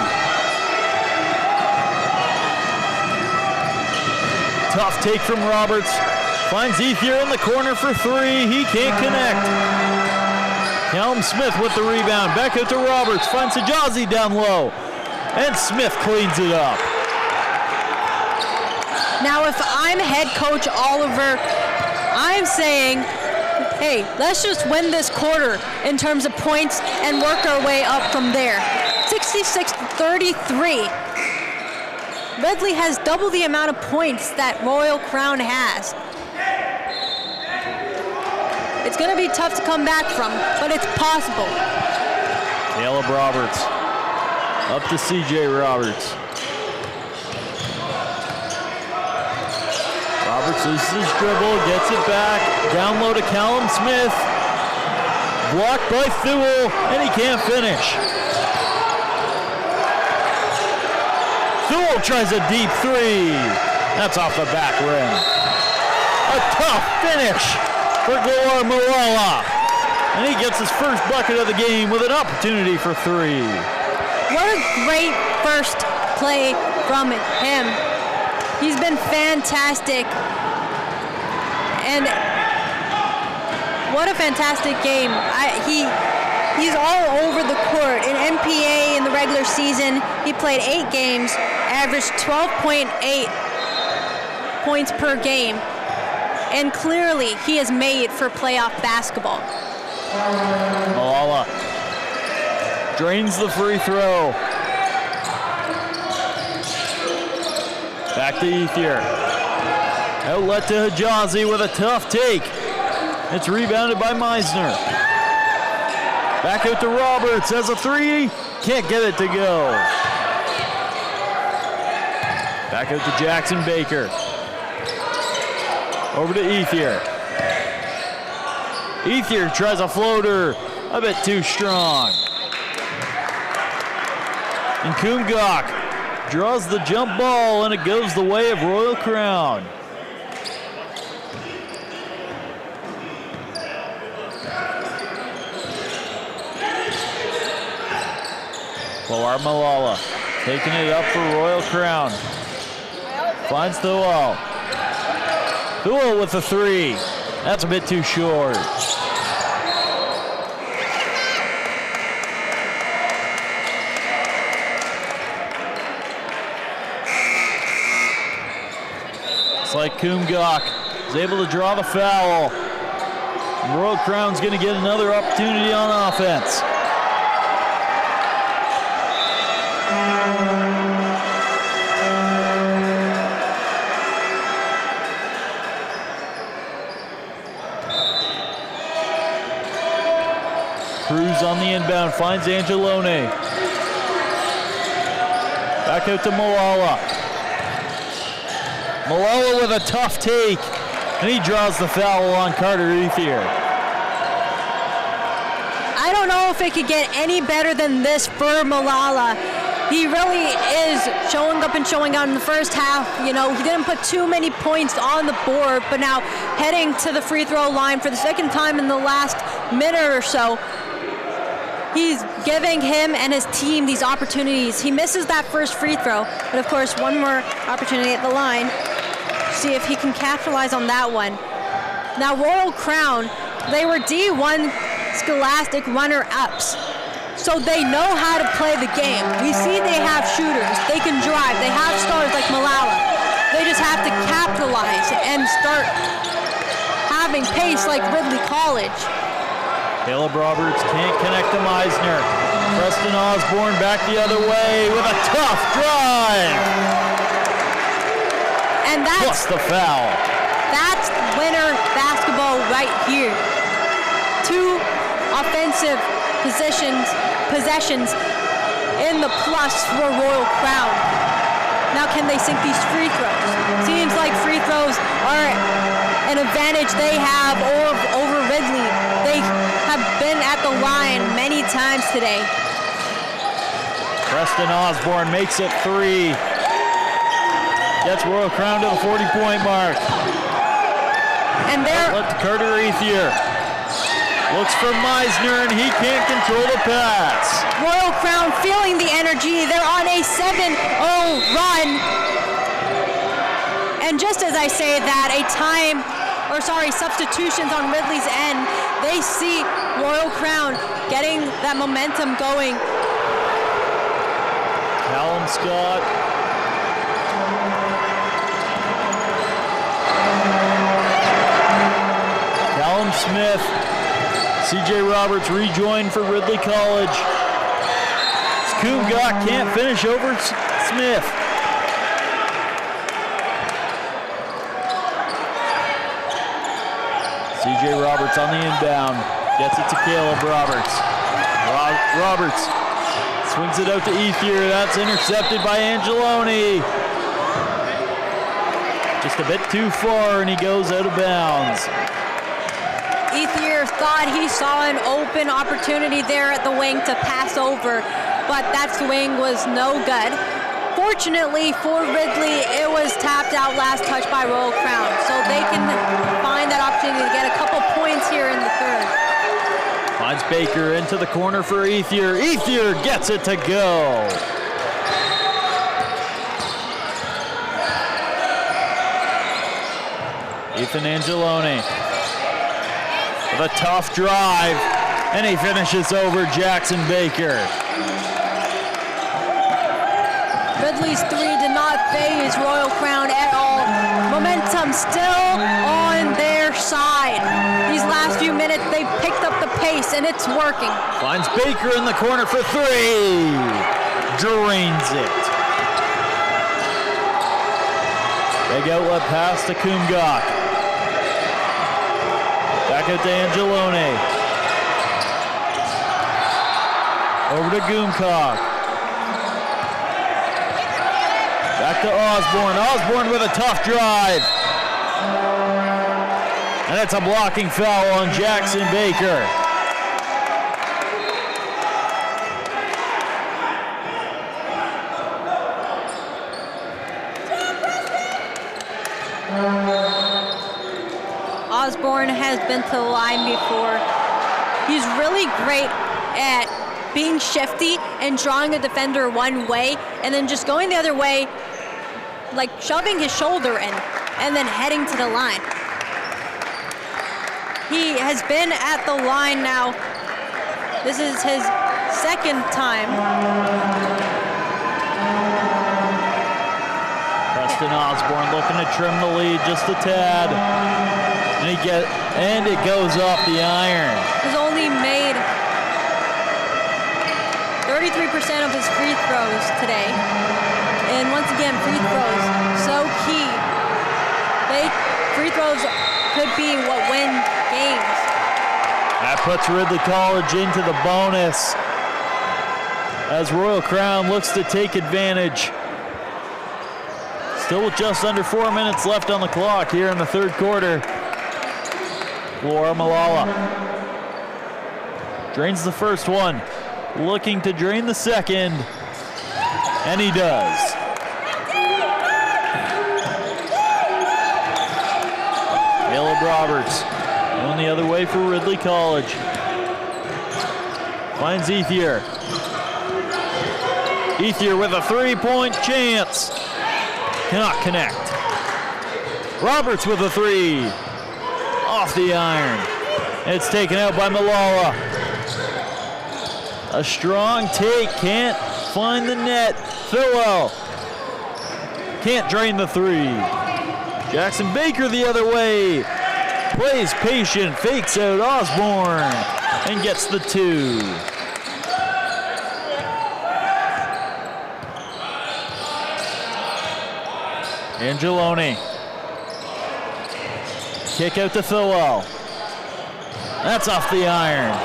Tough take from Roberts. Finds Ethier in the corner for 3. He can't connect. Callum Smith with the rebound. Back out to Roberts. Finds Hijazi down low. And Smith cleans it up. Now if I'm head coach Oliver, I'm saying, hey, let's just win this quarter in terms of points and work our way up from there. 66-33. Ridley has double the amount of points that Royal Crown has. It's going to be tough to come back from, but it's possible. Caleb Roberts up to CJ Roberts. Roberts loses his dribble, gets it back, down low to Callum Smith. Blocked by Thuel, and he can't finish. Thuel tries a deep 3. That's off the back rim. A tough finish for Goar Malala. And he gets his first bucket of the game with an opportunity for 3. What a great first play from him. He's been fantastic. And what a fantastic game. He's all over the court. In NPA in the regular season, he played 8 games, averaged 12.8 points per game. And clearly, he is made for playoff basketball. Malala drains the free throw. Back to Ethier. Outlet to Hijazi with a tough take. It's rebounded by Meisner. Back out to Roberts as a 3. Can't get it to go. Back out to Jackson Baker. Over to Ethier. Ethier tries a floater. A bit too strong. And Kumgok draws the jump ball, and it goes the way of Royal Crown. Goar Malala taking it up for Royal Crown. Finds Thuel. Thuel with the 3. That's a bit too short. It's like Kumgok is able to draw the foul. And Royal Crown's going to get another opportunity on offense. Cruz on the inbound, finds Angelone. Back out to Malala. Malala with a tough take, and he draws the foul on Carter Ethier. I don't know if it could get any better than this for Malala. He really is showing up and showing out in the first half. You know, he didn't put too many points on the board, but now heading to the free throw line for the second time in the last minute or so, he's giving him and his team these opportunities. He misses that first free throw, but of course one more opportunity at the line. See if he can capitalize on that one. Now Royal Crown, they were D1 Scholastic runner-ups, so they know how to play the game. We see they have shooters, they can drive, they have stars like Malala. They just have to capitalize and start having pace like Ridley College. Caleb Roberts can't connect to Meisner. Preston Osborne back the other way with a tough drive. And Plus the foul. That's winner basketball right here. 2 offensive possessions in the plus for Royal Crown. Now can they sink these free throws? Seems like free throws are an advantage they have over Ridley. They have been at the line many times today. Preston Osborne makes it 3. Gets Royal Crown to the 40-point mark. And they're Outlet to Carter Ethier. Looks for Meisner, and he can't control the pass. Royal Crown feeling the energy. They're on a 7-0 run. And just as I say that, substitutions on Ridley's end, they see Royal Crown getting that momentum going. Callum Scott. Callum Smith. CJ Roberts rejoined for Ridley College. Skoongok can't finish over Smith. CJ Roberts on the inbound. Gets it to Caleb Roberts. Roberts swings it out to Ethier. That's intercepted by Angelone. Just a bit too far, and he goes out of bounds. Ethier thought he saw an open opportunity there at the wing to pass over, but that swing was no good. Fortunately for Ridley, it was tapped out last touch by Royal Crown, so they can find that opportunity to get a couple points here in the third. Finds Baker into the corner for Ethier. Ethier gets it to go. Ethan Angelone with a tough drive, and he finishes over Jackson Baker. Ridley's 3 did not faze Royal Crown at all. Momentum still on their side. These last few minutes, they've picked up the pace, and it's working. Finds Baker in the corner for 3. Drains it. Big outlet pass to Skoongok. Back out to Angelone. Over to Skoongok. Back to Osborne. Osborne with a tough drive. And that's a blocking foul on Jackson Baker. Osborne has been to the line before. He's really great at being shifty and drawing a defender one way and then just going the other way, like shoving his shoulder in and then heading to the line. He has been at the line now. This is his second time. Preston Osborne looking to trim the lead just a tad. And it goes off the iron. He's only made 33% of his free throws today. And once again, free throws, so key. Free throws could be what win games. That puts Ridley College into the bonus as Royal Crown looks to take advantage. Still with just under 4 minutes left on the clock here in the third quarter. Laura Malala drains the first one, looking to drain the second, and he does. Caleb Roberts going the other way for Ridley College. Finds Ethier. Ethier with a three-point chance. Cannot connect. Roberts with a three. Off the iron. It's taken out by Malala. A strong take. Can't find the net. Philwell. Can't drain the three. Jackson Baker the other way. Plays patient. Fakes out Osborne. And gets the two. Angeloni. Kick out to Philwell. That's off the iron.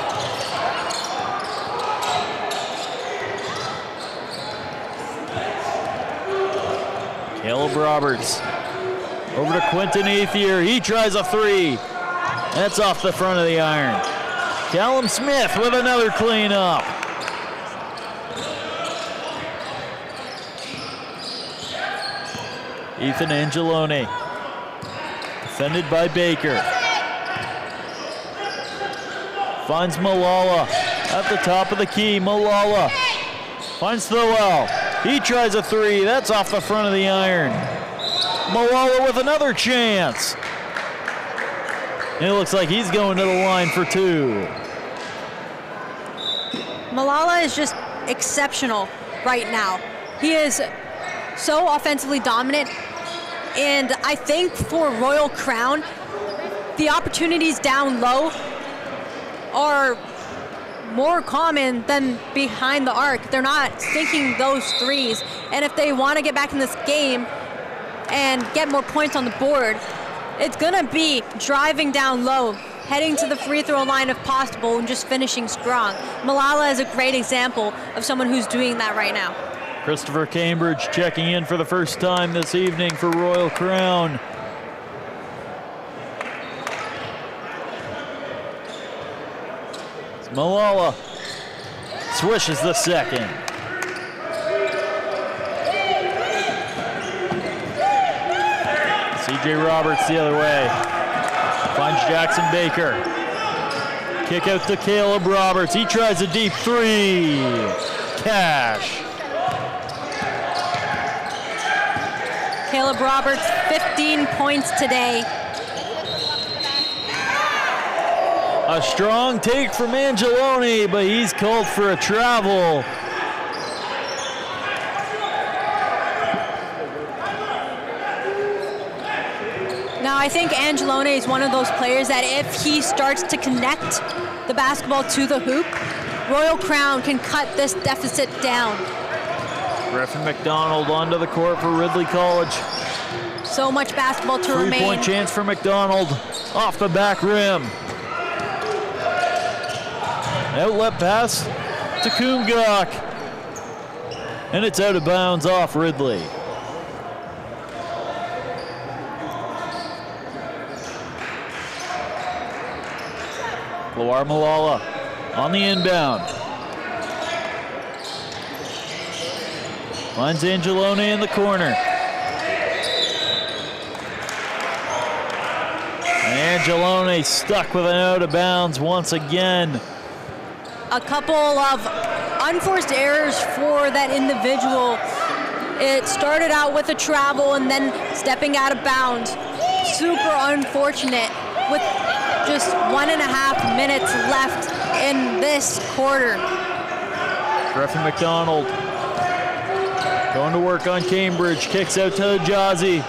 Caleb Roberts. Over to Quentin Ethier. He tries a three. That's off the front of the iron. Callum Smith with another cleanup. Ethan Angeloni. Defended by Baker. Finds Malala at the top of the key. Malala finds Thowell. He tries a three. That's off the front of the iron. Malala with another chance. And it looks like he's going to the line for two. Malala is just exceptional right now. He is so offensively dominant. And I think for Royal Crown, the opportunities down low are more common than behind the arc. They're not sinking those threes. And if they want to get back in this game and get more points on the board, it's going to be driving down low, heading to the free throw line if possible, and just finishing strong. Malala is a great example of someone who's doing that right now. Christopher Cambridge checking in for the first time this evening for Royal Crown. It's Malala swishes the second. CJ Roberts the other way. Finds Jackson Baker. Kick out to Caleb Roberts. He tries a deep three. Cash. Caleb Roberts, 15 points today. A strong take from Angeloni, but he's called for a travel. Now, I think Angeloni is one of those players that if he starts to connect the basketball to the hoop, Royal Crown can cut this deficit down. Griffin McDonald onto the court for Ridley College. So much basketball to remain. Three-point chance for McDonald off the back rim. Outlet pass to Kumgok. And it's out of bounds off Ridley. Loar Malala on the inbound. Finds Angeloni in the corner. And Angeloni stuck with an out of bounds once again. A couple of unforced errors for that individual. It started out with a travel and then stepping out of bounds. Super unfortunate with just 1.5 minutes left in this quarter. Griffin McDonald going to work on Cambridge. Kicks out to Hijazi.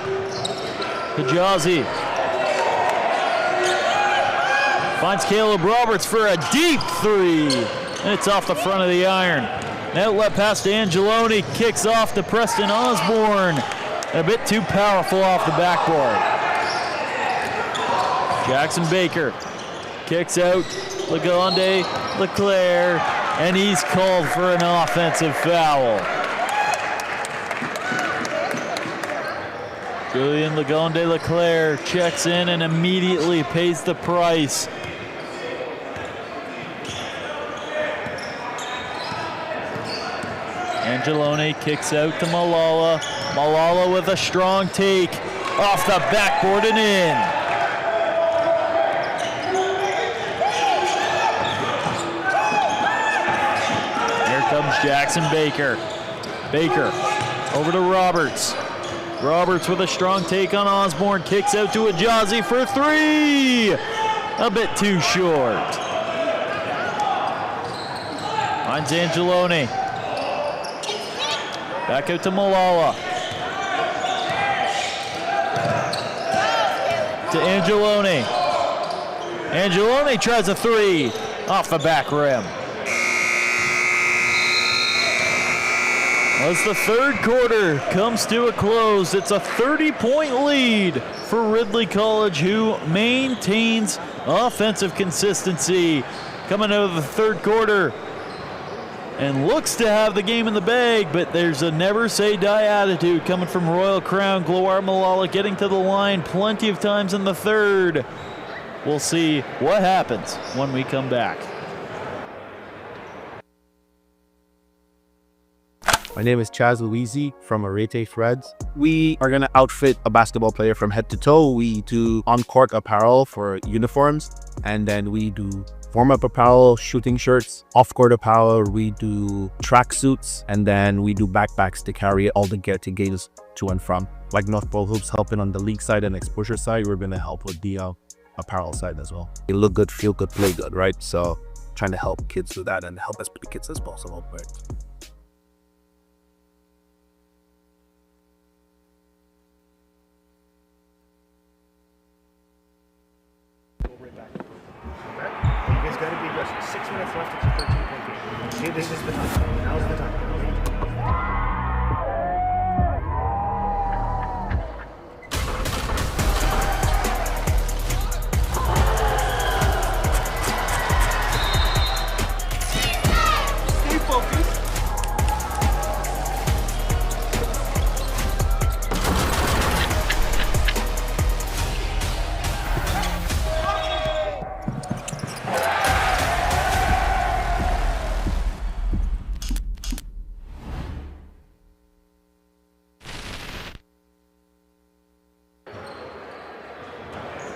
Hijazi finds Caleb Roberts for a deep three. And it's off the front of the iron. An outlet pass to Angeloni. Kicks off to Preston Osborne. And a bit too powerful off the backboard. Jackson Baker kicks out Lagonde Leclerc, and he's called for an offensive foul. Julian Lagonde Leclerc checks in and immediately pays the price. Angelone kicks out to Malala. Malala with a strong take off the backboard and in. Here comes Jackson Baker. Baker over to Roberts. Roberts with a strong take on Osborne. Kicks out to Ajazi for three. A bit too short. Finds Angelone. Back out to Malala. To Angelone. Angelone tries a three off the back rim. As the third quarter comes to a close, it's a 30-point lead for Ridley College, who maintains offensive consistency coming out of the third quarter and looks to have the game in the bag, but there's a never say die attitude coming from Royal Crown. Gloire Malala getting to the line plenty of times in the third. We'll see what happens when we come back. My name is Chaz Louisi from RIDLEY Threads. We are going to outfit a basketball player from head to toe. We do on-court apparel for uniforms, and then we do warm-up apparel, shooting shirts, off-court apparel. We do track suits, and then we do backpacks to carry all the gear to games to and from. Like North Pole Hoops helping on the league side and exposure side, we're going to help with the apparel side as well. You look good, feel good, play good, right? So trying to help kids do that and help as many kids as possible. Right? You guys got to be aggressive. 6 minutes left. It's a 13-point game. Okay, this is the time. Now's the time. Stay focused.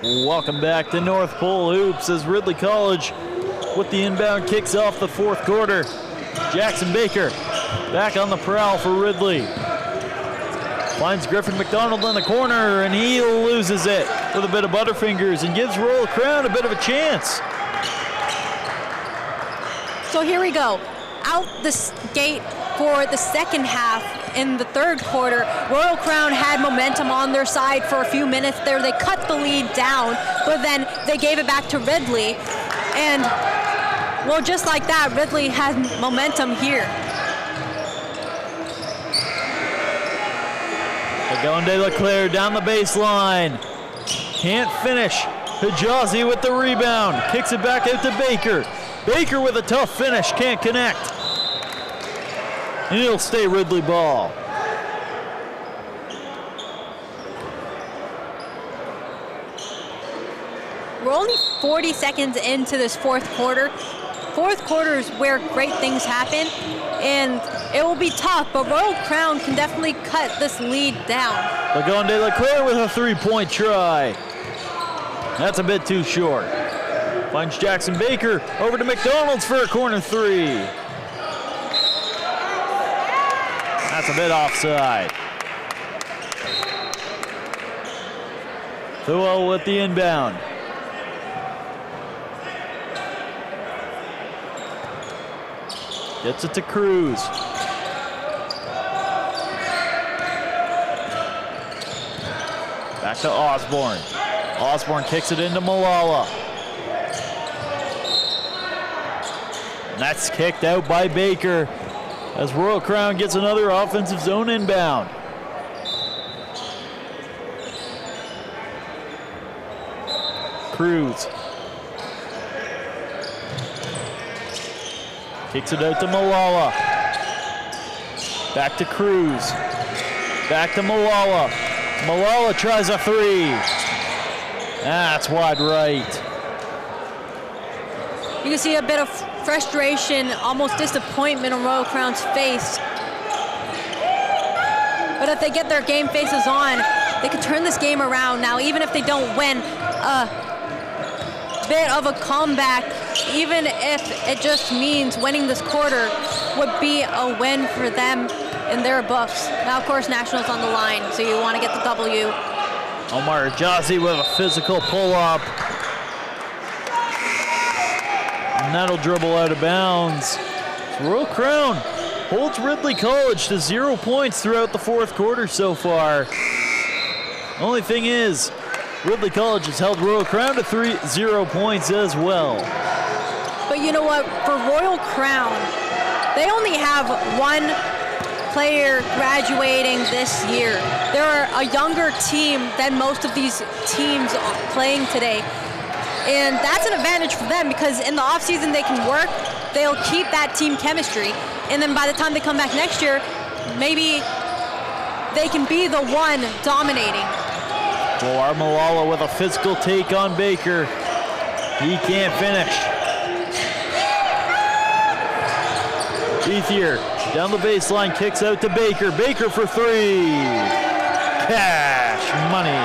Welcome back to North Pole Hoops as Ridley College with the inbound kicks off the fourth quarter. Jackson Baker back on the prowl for Ridley. Finds Griffin McDonald in the corner and he loses it with a bit of butterfingers and gives Royal Crown a bit of a chance. So here we go. Out the gate for the second half in the third quarter. Royal Crown had momentum on their side for a few minutes there. They cut the lead down, but then they gave it back to Ridley. And, well, just like that, Ridley has momentum here. Lagonde Leclerc down the baseline. Can't finish. Hijazi with the rebound. Kicks it back out to Baker. Baker with a tough finish. Can't connect. And it'll stay Ridley ball. We're only 40 seconds into this fourth quarter. Fourth quarter is where great things happen, and it will be tough, but Royal Crown can definitely cut this lead down. Lagonde Leclerc with a three-point try. That's a bit too short. Finds Jackson Baker over to McDonald's for a corner three. That's a bit offside. Thuo with the inbound. Gets it to Cruz. Back to Osborne. Osborne kicks it into Malala. And that's kicked out by Baker as Royal Crown gets another offensive zone inbound. Cruz. Kicks it out to Malala. Back to Cruz. Back to Malala. Malala tries a three. That's wide right. You can see a bit of frustration, almost disappointment on Royal Crown's face. But if they get their game faces on, they can turn this game around now, even if they don't win. A bit of a comeback, even if it just means winning this quarter, would be a win for them in their books. Now, of course, Nationals on the line, so you want to get the W. Omar Ajazi with a physical pull-up. And that'll dribble out of bounds. Royal Crown holds Ridley College to 0 points throughout the fourth quarter so far. Only thing is, Ridley College has held Royal Crown to 0 points as well. But you know what? For Royal Crown, they only have one player graduating this year. They're a younger team than most of these teams playing today. And that's an advantage for them because in the offseason they can work, they'll keep that team chemistry. And then by the time they come back next year, maybe they can be the one dominating. Boar Malala with a physical take on Baker. He can't finish. Ethier down the baseline, kicks out to Baker. Baker for three. Cash money.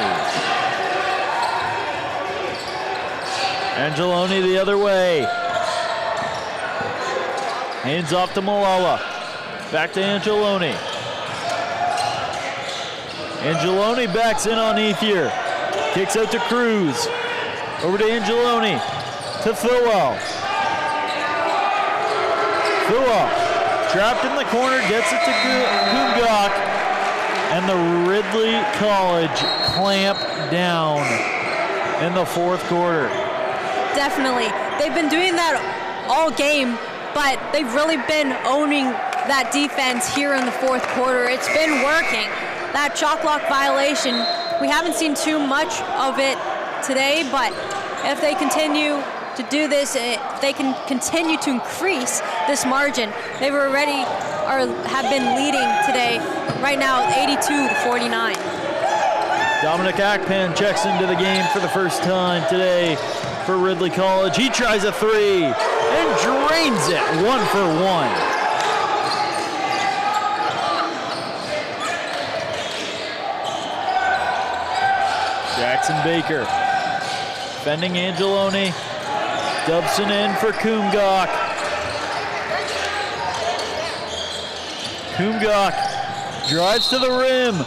Angeloni the other way. Hands off to Malala. Back to Angeloni. Angeloni backs in on Ethier. Kicks out to Cruz. Over to Angeloni. To Thilwell. Thilwell trapped in the corner, gets it to Kumgok. And the Ridley College clamp down in the fourth quarter. Definitely. They've been doing that all game, but they've really been owning that defense here in the fourth quarter. It's been working. That shot clock violation, we haven't seen too much of it today, but if they continue to do this, they can continue to increase this margin. They've already have been leading today, right now 82-49. Dominic Akpan checks into the game for the first time today for Ridley College. He tries a three and drains it 1 for 1. Jackson Baker, defending Angeloni, Dubson in for Kumgok. Kumgok drives to the rim,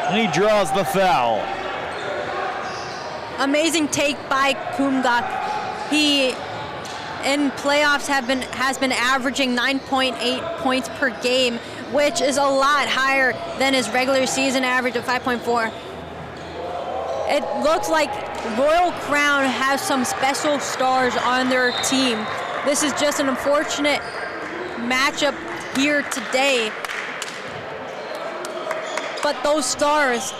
and he draws the foul. Amazing take by Kumgok. He, in playoffs, has been averaging 9.8 points per game, which is a lot higher than his regular season average of 5.4. It looks like Royal Crown has some special stars on their team. This is just an unfortunate matchup here today. But those stars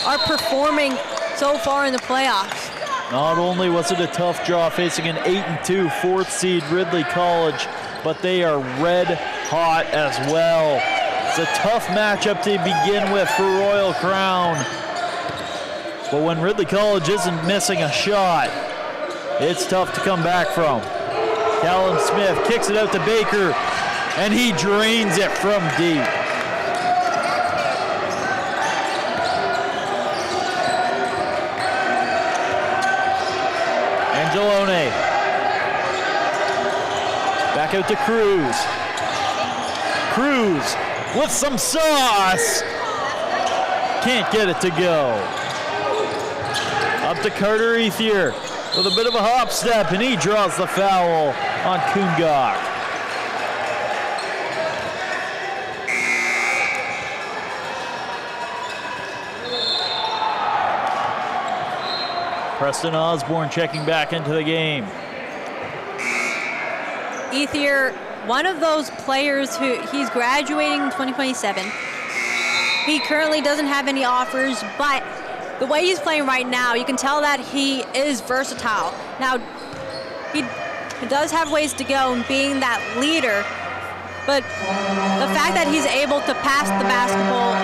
are performing so far in the playoffs. Not only was it a tough draw facing an 8-2 fourth seed Ridley College, but they are red hot as well. It's a tough matchup to begin with for Royal Crown. But when Ridley College isn't missing a shot, it's tough to come back from. Callum Smith kicks it out to Baker, and he drains it from deep. Angeloni. Back out to Cruz. Cruz with some sauce. Can't get it to go. Up to Carter Ethier with a bit of a hop step, and he draws the foul on Kumgok. Preston Osborne checking back into the game. Ethier, one of those players who he's graduating in 2027. He currently doesn't have any offers, but the way he's playing right now, you can tell that he is versatile. Now, he He does have ways to go in being that leader, but the fact that he's able to pass the basketball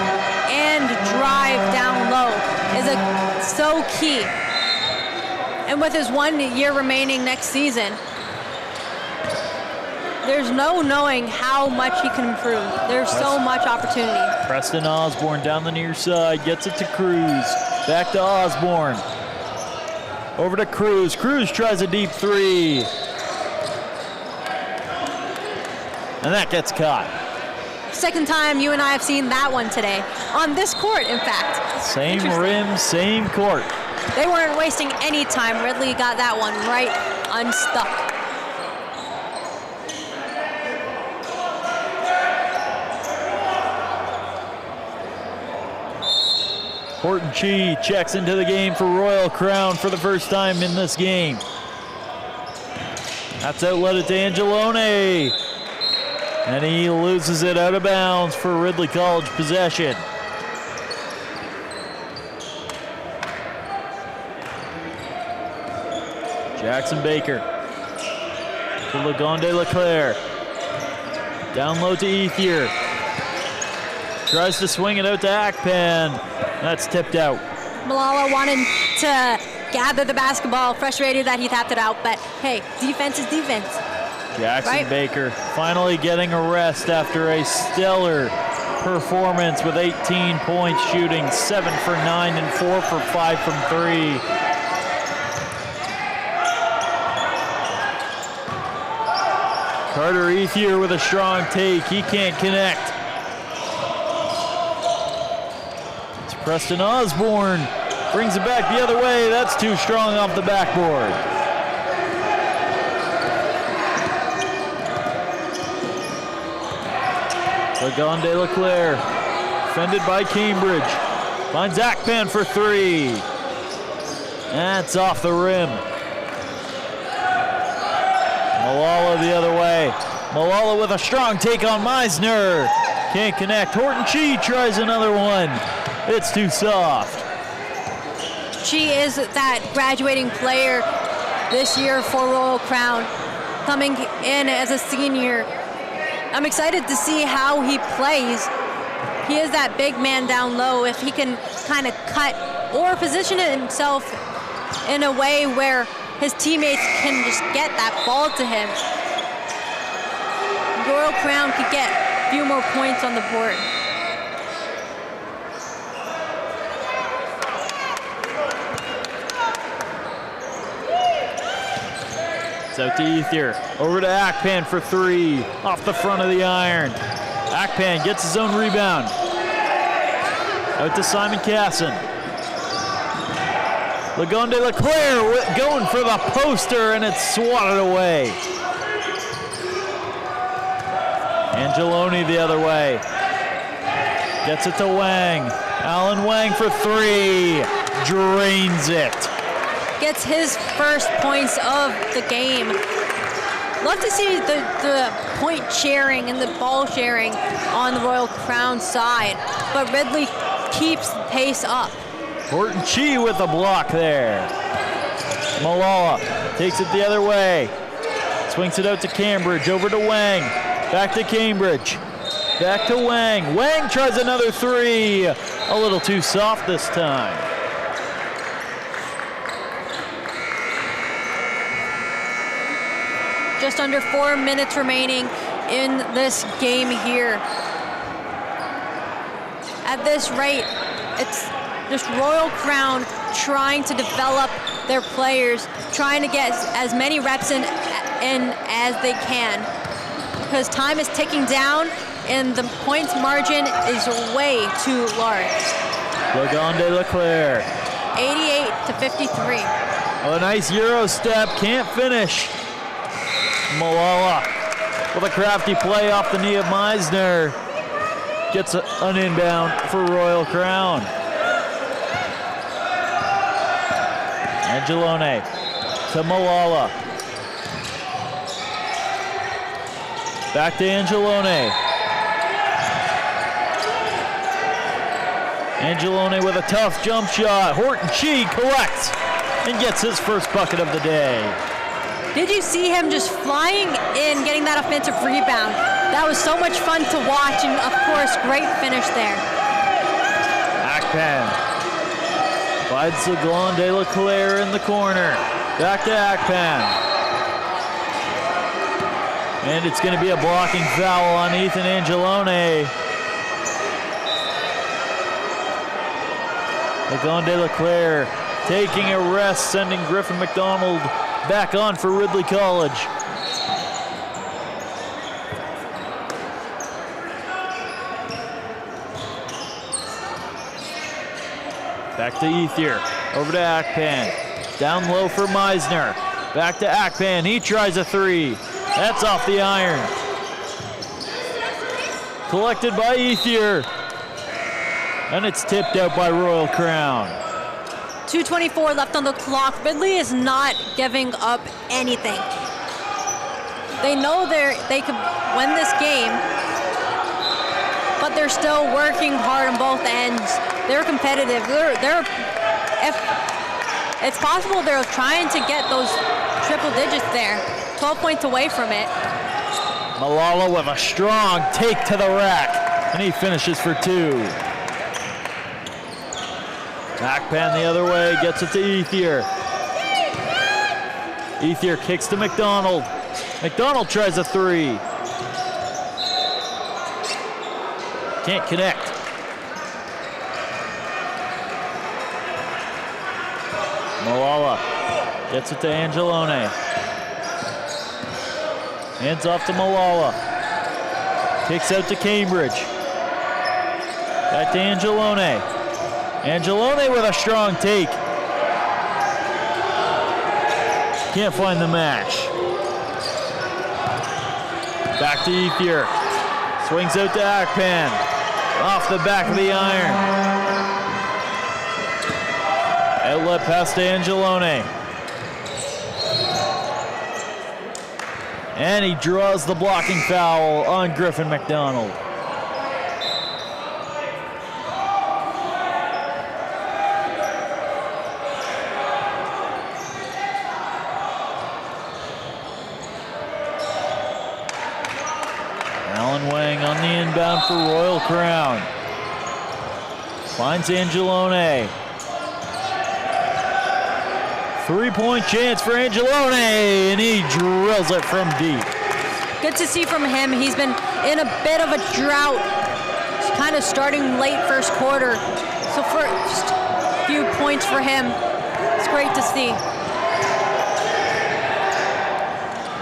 and drive down low is so key. And with his 1 year remaining next season, there's no knowing how much he can improve. There's so much opportunity. Preston Osborne down the near side, gets it to Cruz. Back to Osborne. Over to Cruz. Cruz tries a deep three. And that gets caught. Second time you and I have seen that one today. On this court, in fact. Same rim, same court. They weren't wasting any time. Ridley got that one right unstuck. Horton Chi checks into the game for Royal Crown for the first time in this game. That's outletted to Angelone. And he loses it out of bounds for Ridley College possession. Jackson Baker to Lagonde Leclerc. Down low to Ethier. Tries to swing it out to Akpan. That's tipped out. Malala wanted to gather the basketball, frustrated that he tapped it out, but hey, defense is defense. Jackson Right. Baker finally getting a rest after a stellar performance with 18 points, shooting 7 for 9 and 4 for 5 from 3. Carter Ethier with a strong take. He can't connect. It's Preston Osborne. Brings it back the other way. That's too strong off the backboard. Lagonde Leclerc, defended by Cambridge. Finds Akpan for 3. That's off the rim. Malala the other way. Malala with a strong take on Meisner. Can't connect. Horton Chi tries another one. It's too soft. She is that graduating player this year for Royal Crown, coming in as a senior. I'm excited to see how he plays. He is that big man down low. If he can kind of cut or position himself in a way where his teammates can just get that ball to him, Royal Crown could get a few more points on the board. It's out to Ethier. Over to Akpan for 3. Off the front of the iron. Akpan gets his own rebound. Out to Simon Casson. Lagonde Leclerc going for the poster, and it's swatted away. Angelone the other way. Gets it to Wang. Alan Wang for 3. Drains it. Gets his first points of the game. Love to see the point sharing and the ball sharing on the Royal Crown side, but Ridley keeps the pace up. Horton Chi with a block there. Malala takes it the other way. Swings it out to Cambridge, over to Wang. Back to Cambridge. Back to Wang. Wang tries another 3. A little too soft this time. Just under 4 minutes remaining in this game here. At this rate, it's just Royal Crown trying to develop their players, trying to get as many reps in as they can, because time is ticking down and the points margin is way too large. Lagonde Leclerc. 88 to 53. A nice Euro step, can't finish. Malala with a crafty play off the knee of Meisner. Gets an inbound for Royal Crown. Angelone to Malala. Back to Angelone. Angelone with a tough jump shot. Horton Chi collects and gets his first bucket of the day. Did you see him just flying in, getting that offensive rebound? That was so much fun to watch, and of course, great finish there. Akpan finds the Glon de la Claire in the corner. Back to Akpan. And it's going to be a blocking foul on Ethan Angelone. The Glon de la Claire taking a rest, sending Griffin McDonald back on for Ridley College. Back to Ethier, over to Akpan. Down low for Meisner. Back to Akpan, he tries a three. That's off the iron. Collected by Ethier. And it's tipped out by Royal Crown. 2:24 left on the clock. Ridley is not giving up anything. They know they could win this game, but they're still working hard on both ends. They're competitive. If it's possible, they're trying to get those triple digits there. 12 points away from it. Malala with a strong take to the rack, and he finishes for two. Akpan the other way, gets it to Ethier. Ethier kicks to McDonald. McDonald tries a three. Can't connect. Malala gets it to Angelone. Hands off to Malala. Kicks out to Cambridge. Back to Angelone. Angelone with a strong take. Can't find the match. Back to Ethier. Swings out to Akpan. Off the back of the iron. Outlet pass to Angelone. And he draws the blocking foul on Griffin McDonald. Alan Wang on the inbound for Royal Crown. Finds Angelone. 3-point chance for Angelone, and he drills it from deep. Good to see from him. He's been in a bit of a drought. He's kind of starting late first quarter. So first few points for him. It's great to see.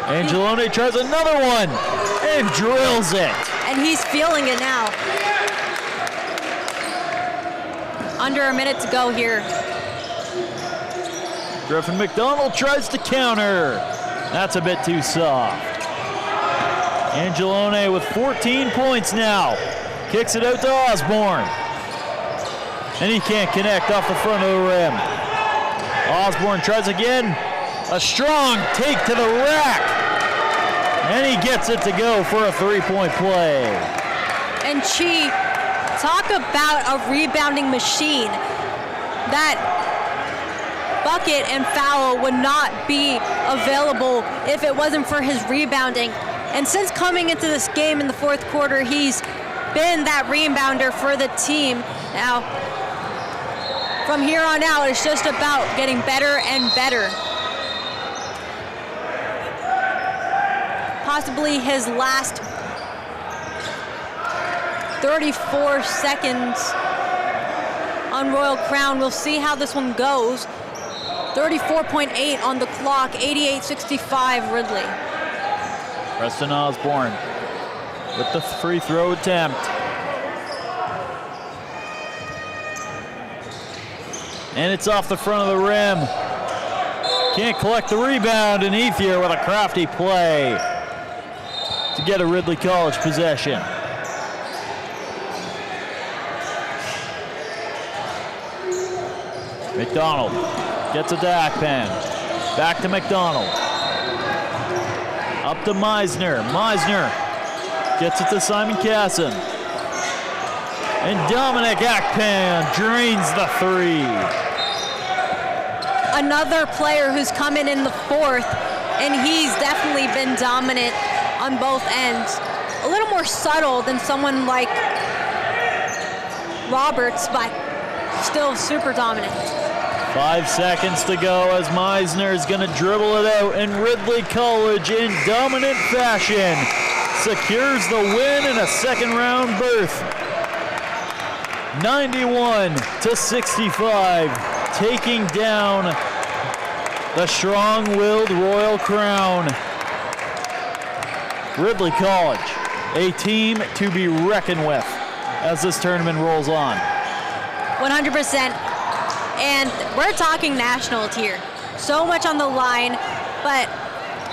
Angelone tries another one and drills it. And he's feeling it now. Under a minute to go here. Griffin McDonald tries to counter. That's a bit too soft. Angelone with 14 points now. Kicks it out to Osborne. And he can't connect off the front of the rim. Osborne tries again. A strong take to the rack. And he gets it to go for a 3-point play. And Chi, talk about a rebounding machine. That bucket and foul would not be available if it wasn't for his rebounding. And since coming into this game in the fourth quarter, he's been that rebounder for the team. Now, from here on out, it's just about getting better and better. Possibly his last 34 seconds on Royal Crown. We'll see how this one goes. 34.8 on the clock, 88-65 Ridley. Preston Osborne with the free throw attempt. And it's off the front of the rim. Can't collect the rebound, and Ethier with a crafty play to get a Ridley College possession. McDonald gets it to Akpan. Back to McDonald. Up to Meisner. Meisner gets it to Simon Casson. And Dominic Akpan drains the three. Another player who's come in the fourth and he's definitely been dominant on both ends. A little more subtle than someone like Roberts, but still super dominant. 5 seconds to go as Meisner is going to dribble it out, and Ridley College in dominant fashion secures the win in a second round berth. 91-65, taking down the strong-willed Royal Crown. Ridley College, a team to be reckoned with as this tournament rolls on. 100%. And we're talking nationals here. So much on the line, but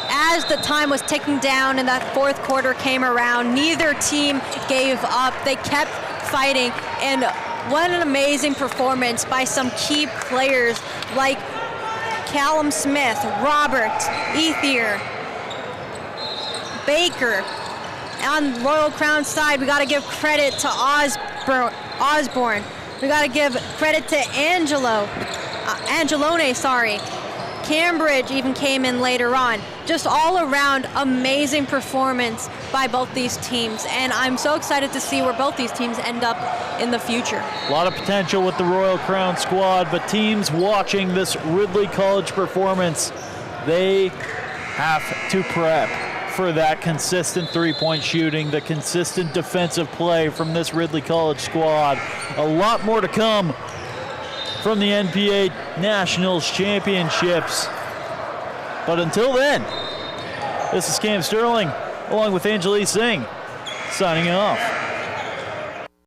as the time was ticking down and that fourth quarter came around, neither team gave up. They kept fighting, and what an amazing performance by some key players like Callum Smith, Roberts, Ethier, Baker. On Royal Crown side, we got to give credit to Osborne. We got to give credit to Angelone, sorry. Cambridge even came in later on. Just all around amazing performance by both these teams, and I'm so excited to see where both these teams end up in the future. A lot of potential with the Royal Crown squad, but teams watching this Ridley College performance, they have to prep for that consistent three-point shooting, the consistent defensive play from this Ridley College squad. A lot more to come from the NPA Nationals Championships. But until then, this is Cam Sterling, along with Anjali Singh, signing off.